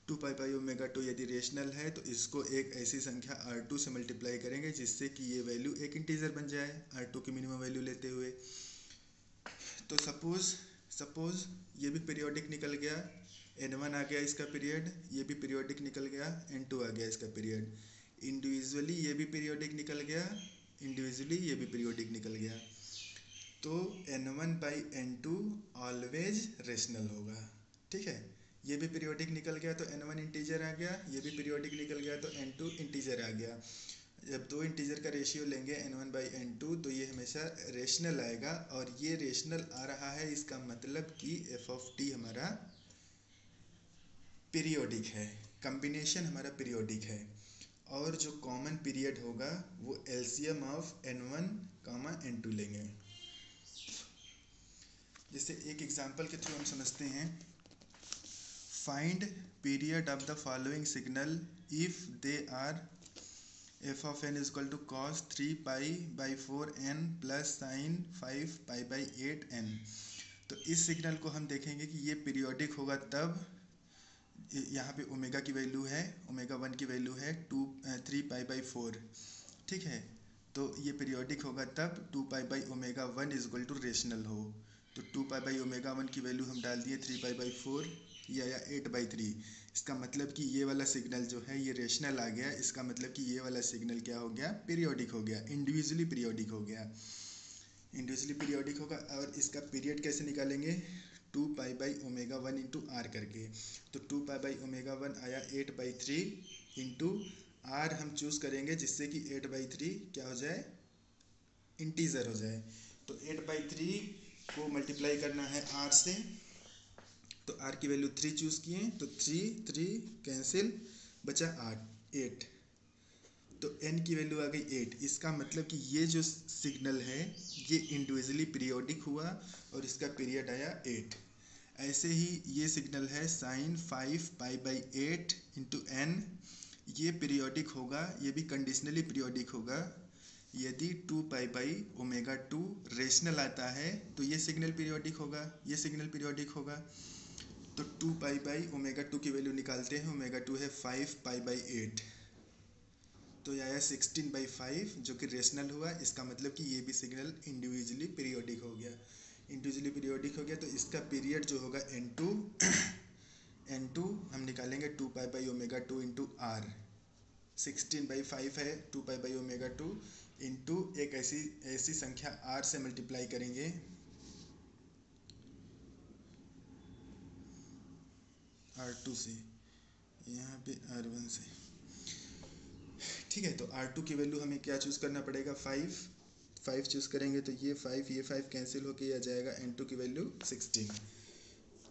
2π/ω2 यदि रेशनल है तो इसको एक ऐसी संख्या r2 से मल्टीप्लाई करेंगे जिससे कि ये वैल्यू एक इंटीजर बन जाए, r2 की मिनिमम वैल्यू लेते हुए। तो सपोज ये भी पीरियोडिक निकल गया, n1 आ गया इसका पीरियड, ये भी पीरियोडिक निकल गया, n2 आ गया इसका पीरियड, इंडिविजुअली ये भी पीरियोडिक निकल गया, इंडिविजुअली ये भी पीरियोडिक निकल गया, तो n1/n2 ऑलवेज रेशनल होगा। ठीक है, ये भी पीरियोडिक निकल गया तो n1 इंटीजर आ गया, ये भी पीरियोडिक निकल गया तो n2 इंटीजर आ गया। जब दो इंटीजर का रेशियो लेंगे n1/n2 तो ये हमेशा रेशनल आएगा, और ये रेशनल आ रहा है इसका मतलब कि f(t) हमारा पीरियोडिक है, कॉम्बिनेशन हमारा पीरियोडिक है, और जो कॉमन पीरियड होगा वो एलसीएम ऑफ n1, n2 लेंगे। जैसे एक एग्जांपल के थ्रू हम समझते हैं, find period of the following signal if they are f(n) = cos 3π/4n + sin 5π/8n। तो इस सिग्नल को हम देखेंगे कि ये पीरियोडिक होगा तब, यहाँ पे ओमेगा की वैल्यू है, ओमेगा 1 की वैल्यू है 3π/4। ठीक है, तो ये पीरियोडिक होगा तब 2π/ω1 = रेशनल हो, तो 2π/ω1 की वैल्यू हम डाल दिए 3π/4 या 8/3। इसका मतलब कि ये वाला सिग्नल जो है ये रेशनल आ गया, इसका मतलब कि ये वाला सिग्नल क्या हो गया, पीरियोडिक हो गया, इंडिविजुअली पीरियोडिक हो गया, इंडिविजुअली पीरियोडिक होगा। और इसका पीरियड कैसे निकालेंगे, 2π/ω1 × r करके, तो 2π/ω1 आया 8/3 इंटू r हम चूज़ करेंगे जिससे कि 8/3 क्या हो जाए, इंटीजर हो जाए। तो 8/3 को मल्टीप्लाई करना है r से, तो r की वैल्यू 3 चूज़ किए तो 3 कैंसिल, बचा 8, तो n की वैल्यू आ गई 8। इसका मतलब कि ये जो सिग्नल है ये इंडिविजुअली पीरियोडिक हुआ और इसका पीरियड आया 8। ऐसे ही ये सिग्नल है sin 5π/8 × n, ये पीरियोडिक होगा, ये भी कंडीशनली पीरियोडिक होगा। यदि 2π/ω2 रेशनल आता है तो ये सिग्नल पीरियोडिक होगा, ये सिग्नल पीरियोडिक होगा। तो 2π/ω2 की वैल्यू निकालते हैं, ω2 है 5π/8, तो यह आया 16/5 जो कि रेशनल हुआ। इसका मतलब कि ये भी सिग्नल इंडिविजुअली पीरियोडिक हो गया, इंडिविजुअली पीरियोडिक हो गया। तो इसका पीरियड जो होगा n2 हम निकालेंगे 2π/ω2 × r, 16/5 है 2π/ω2 इंटू एक ऐसी संख्या r से मल्टीप्लाई करेंगे, r2 से, यहाँ पे r1 से। ठीक है, तो r2 की वैल्यू हमें क्या चूज़ करना पड़ेगा, 5 चूज़ करेंगे तो ये 5 कैंसिल होके आ जाएगा, n2 की वैल्यू 16।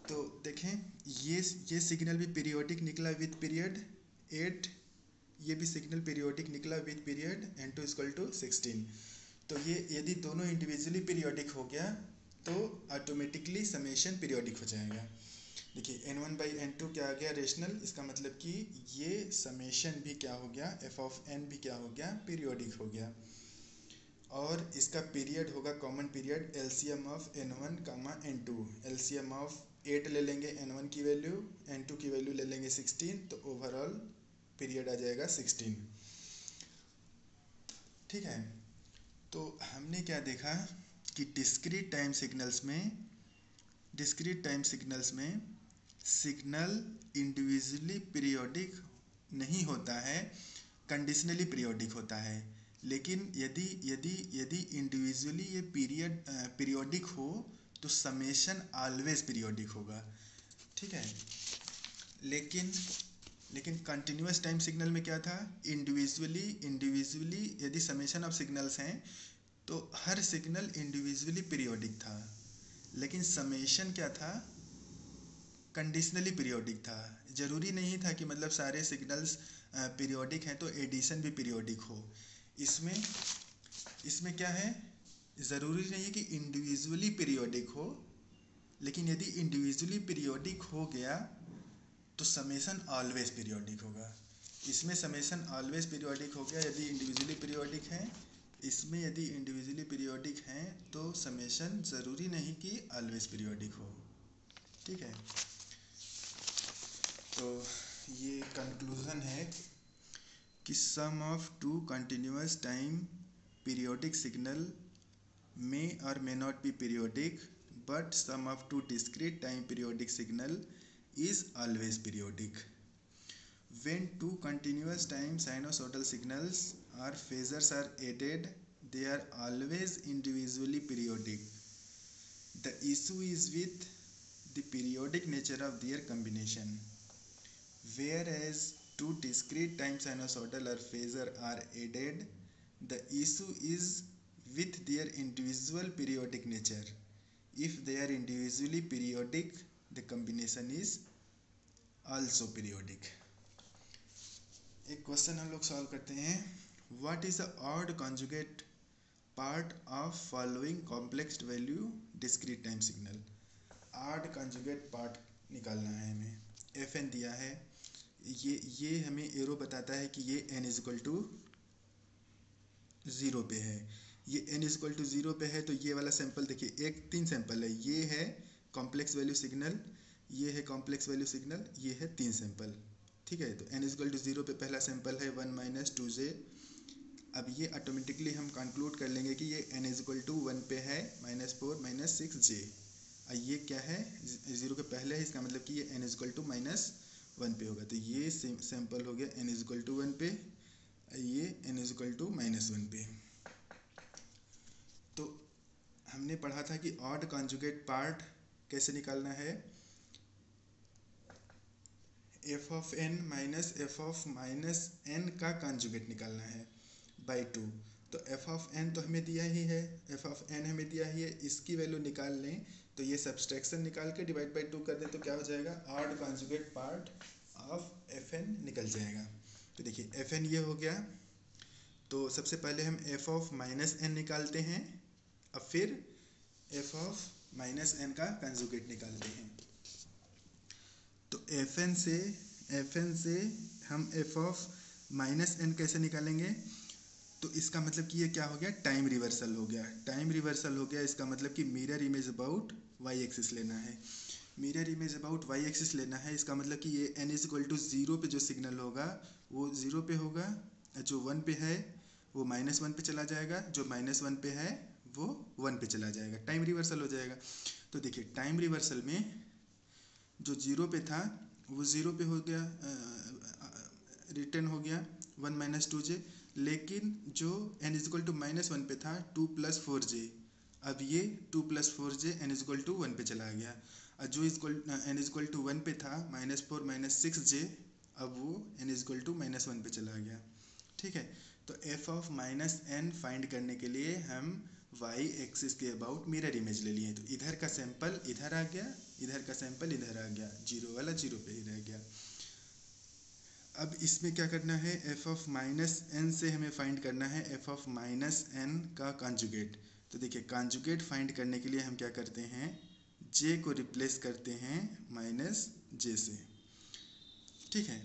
तो देखें ये सिग्नल भी पीरियोडिक निकला विथ पीरियड, 8, ये भी सिग्नल पीरियोडिक निकला with period n2 equal to 16। तो ये यदि दोनों इंडिविजुअली पीरियोडिक हो गया तो ऑटोमेटिकली समेशन पीरियोडिक हो जाएगा। देखिए n1/n2 क्या आ गया, रेशनल, इसका मतलब कि ये समेशन भी क्या हो गया, f ऑफ n भी क्या हो गया, पीरियोडिक हो गया। और इसका पीरियड होगा common period LCM of n1 comma n2। LCM of 8 ले लेंगे n1 की वैल्यू, n2 की वैल्यू ले लेंगे 16, तो ओवरऑल पीरियड आ जाएगा 16। ठीक है, तो हमने क्या देखा कि डिस्क्रीट टाइम सिग्नल्स में सिग्नल इंडिविजुअली पीरियोडिक नहीं होता है, कंडीशनली पीरियोडिक होता है। लेकिन यदि यदि यदि इंडिविजुअली ये पीरियोडिक हो तो समेशन ऑलवेज पीरियोडिक होगा। ठीक है, लेकिन कंटिन्यूस टाइम सिग्नल में क्या था, इंडिविजुअली यदि समेशन ऑफ सिग्नल्स हैं तो हर सिग्नल इंडिविजुअली पीरियोडिक था, लेकिन समेशन क्या था, कंडीशनली पीरियोडिक था। जरूरी नहीं था कि मतलब सारे सिग्नल्स पीरियोडिक हैं तो एडिशन भी पीरियोडिक हो। इसमें क्या है, ज़रूरी नहीं है कि इंडिविजुअली पीरियोडिक हो, लेकिन यदि इंडिविजुअली पीरियोडिक हो गया तो समेशन ऑलवेज पीरियोडिक होगा। इसमें समेशन ऑलवेज पीरियोडिक हो गया यदि इंडिविजुअली पीरियोडिक है। इसमें यदि इंडिविजुअली पीरियोडिक हैं तो समेशन ज़रूरी नहीं कि ऑलवेज पीरियोडिक हो। ठीक है, तो ये कंक्लूज़न है कि sum of two continuous time periodic signal may or may not be periodic, but sum of two discrete time periodic signal is always periodic. When two continuous time sinusoidal signals or phasors are added, they are always individually periodic. The issue is with the periodic nature of their combination. Whereas two discrete time sinusoidal or phasor are added, the issue is with their individual periodic nature. If they are individually periodic, the combination is also periodic. एक question हम लोग solve करते हैं, what is the odd conjugate part of following complex value discrete time signal. Odd conjugate part निकालना है हमें। F N दिया है, ये हमें एरो बताता है कि ये n इक्वल टू 0 पे है। ये n इक्वल टू 0 पे है तो ये वाला सैंपल देखिए, 3 सैंपल है। ये है कॉम्प्लेक्स वैल्यू सिग्नल, ये है कॉम्प्लेक्स वैल्यू सिग्नल, ये है 3 सैंपल। ठीक है, तो n इक्वल टू 0 पे पहला सैंपल है 1 - 2j। अब ये ऑटोमेटिकली हम कंक्लूड कर लेंगे कि ये n इक्वल टू 1 पे है, -4 - 6j। ये क्या है, 0 के पहले है, इसका मतलब कि ये n इक्वल टू -1 पे होगा। तो ये सैंपल हो गया n इक्वल टू 1 पे, ये n इक्वल टू -1 पे। तो हमने पढ़ा था कि ऑड कॉन्जुगेट पार्ट कैसे निकालना है, f of n minus f of -n का कॉन्जुगेट निकालना है बाई 2। तो f ऑफ n तो हमें दिया ही है, f ऑफ n हमें दिया ही है, इसकी वैल्यू निकाल लें तो ये सब्सट्रैक्शन निकाल के डिवाइड बाई 2 कर दें तो क्या हो जाएगा, odd conjugate part of fn निकल जाएगा। तो देखिए fn ये हो गया, तो सबसे पहले हम f ऑफ -n निकालते हैं, अब फिर f ऑफ -n का कंजुगेट निकालते हैं। तो fn से हम f ऑफ -n कैसे निकालेंगे, तो इसका मतलब कि ये क्या हो गया, टाइम रिवर्सल हो गया। टाइम रिवर्सल हो गया, इसका मतलब कि mirror image about y axis लेना है। Mirror image about y axis लेना है, इसका मतलब कि ये n इक्वल टू 0 पे जो सिग्नल होगा वो 0 पे होगा, जो 1 पे है वो -1 पे चला जाएगा, जो -1 पे है वो 1 पे चला जाएगा, टाइम रिवर्सल हो जाएगा। तो देखिए टाइम रिवर्सल में जो 0 पे था वो 0 पे हो गया, रिटर्न हो गया 1 - 2j, लेकिन जो n इक्वल टू -1 पे था 2 + 4j, अब ये 2 + 4j n इक्वल टू 1 पे चला गया। और जो n इक्वल टू 1 पे था -4 - 6j, अब वो n इक्वल टू -1 पे चला गया। ठीक है, तो f ऑफ -n फाइंड करने के लिए हम y एक्सिस के अबाउट मिरर इमेज ले लिए। तो इधर का सैंपल इधर आ गया, इधर का सैंपल इधर आ गया, 0 वाला 0 पे ही रह गया। अब इसमें क्या करना है, एफ ऑफ माइनस एन से हमें फाइंड करना है एफ ऑफ माइनस एन का कॉन्जुगेट। तो देखिए कॉन्जुगेट फाइंड करने के लिए हम क्या करते हैं, जे को रिप्लेस करते हैं माइनस जे से, ठीक है।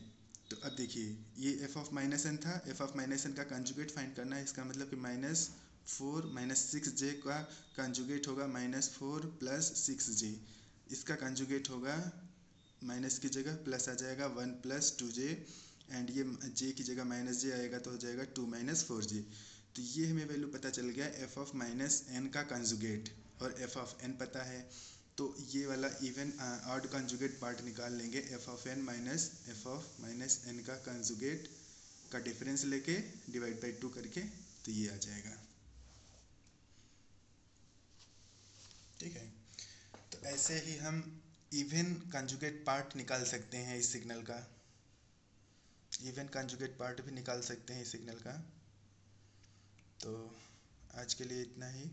तो अब देखिए ये एफ ऑफ माइनस एन था, एफ ऑफ माइनस एन का कॉन्जुगेट फाइंड करना है, इसका मतलब कि माइनस 4 माइनस 6j का कॉन्जुगेट होगा माइनस 4 प्लस 6j, इसका कॉन्जुगेट होगा माइनस की जगह प्लस आ जाएगा 1 प्लस 2j, एंड ये j की जगह माइनस j आएगा तो हो जाएगा 2 माइनस 4j। तो ये हमें वैल्यू पता चल गया एफ ऑफ माइनस एन का कॉन्जुगेट, और एफ ऑफ एन पता है, तो ये वाला इवन ऑड कॉन्जुगेट पार्ट निकाल लेंगे, एफ ऑफ माइनस एन का कॉन्जुगेट का डिफरेंस लेके डिवाइड बाई 2 करके, तो ये आ जाएगा, ठीक है। तो ऐसे ही हम इवन कॉन्जुगेट पार्ट निकाल सकते हैं इस सिग्नल का, इवन कॉन्जुगेट पार्ट भी निकाल सकते हैं इस सिग्नल का। तो आज के लिए इतना ही।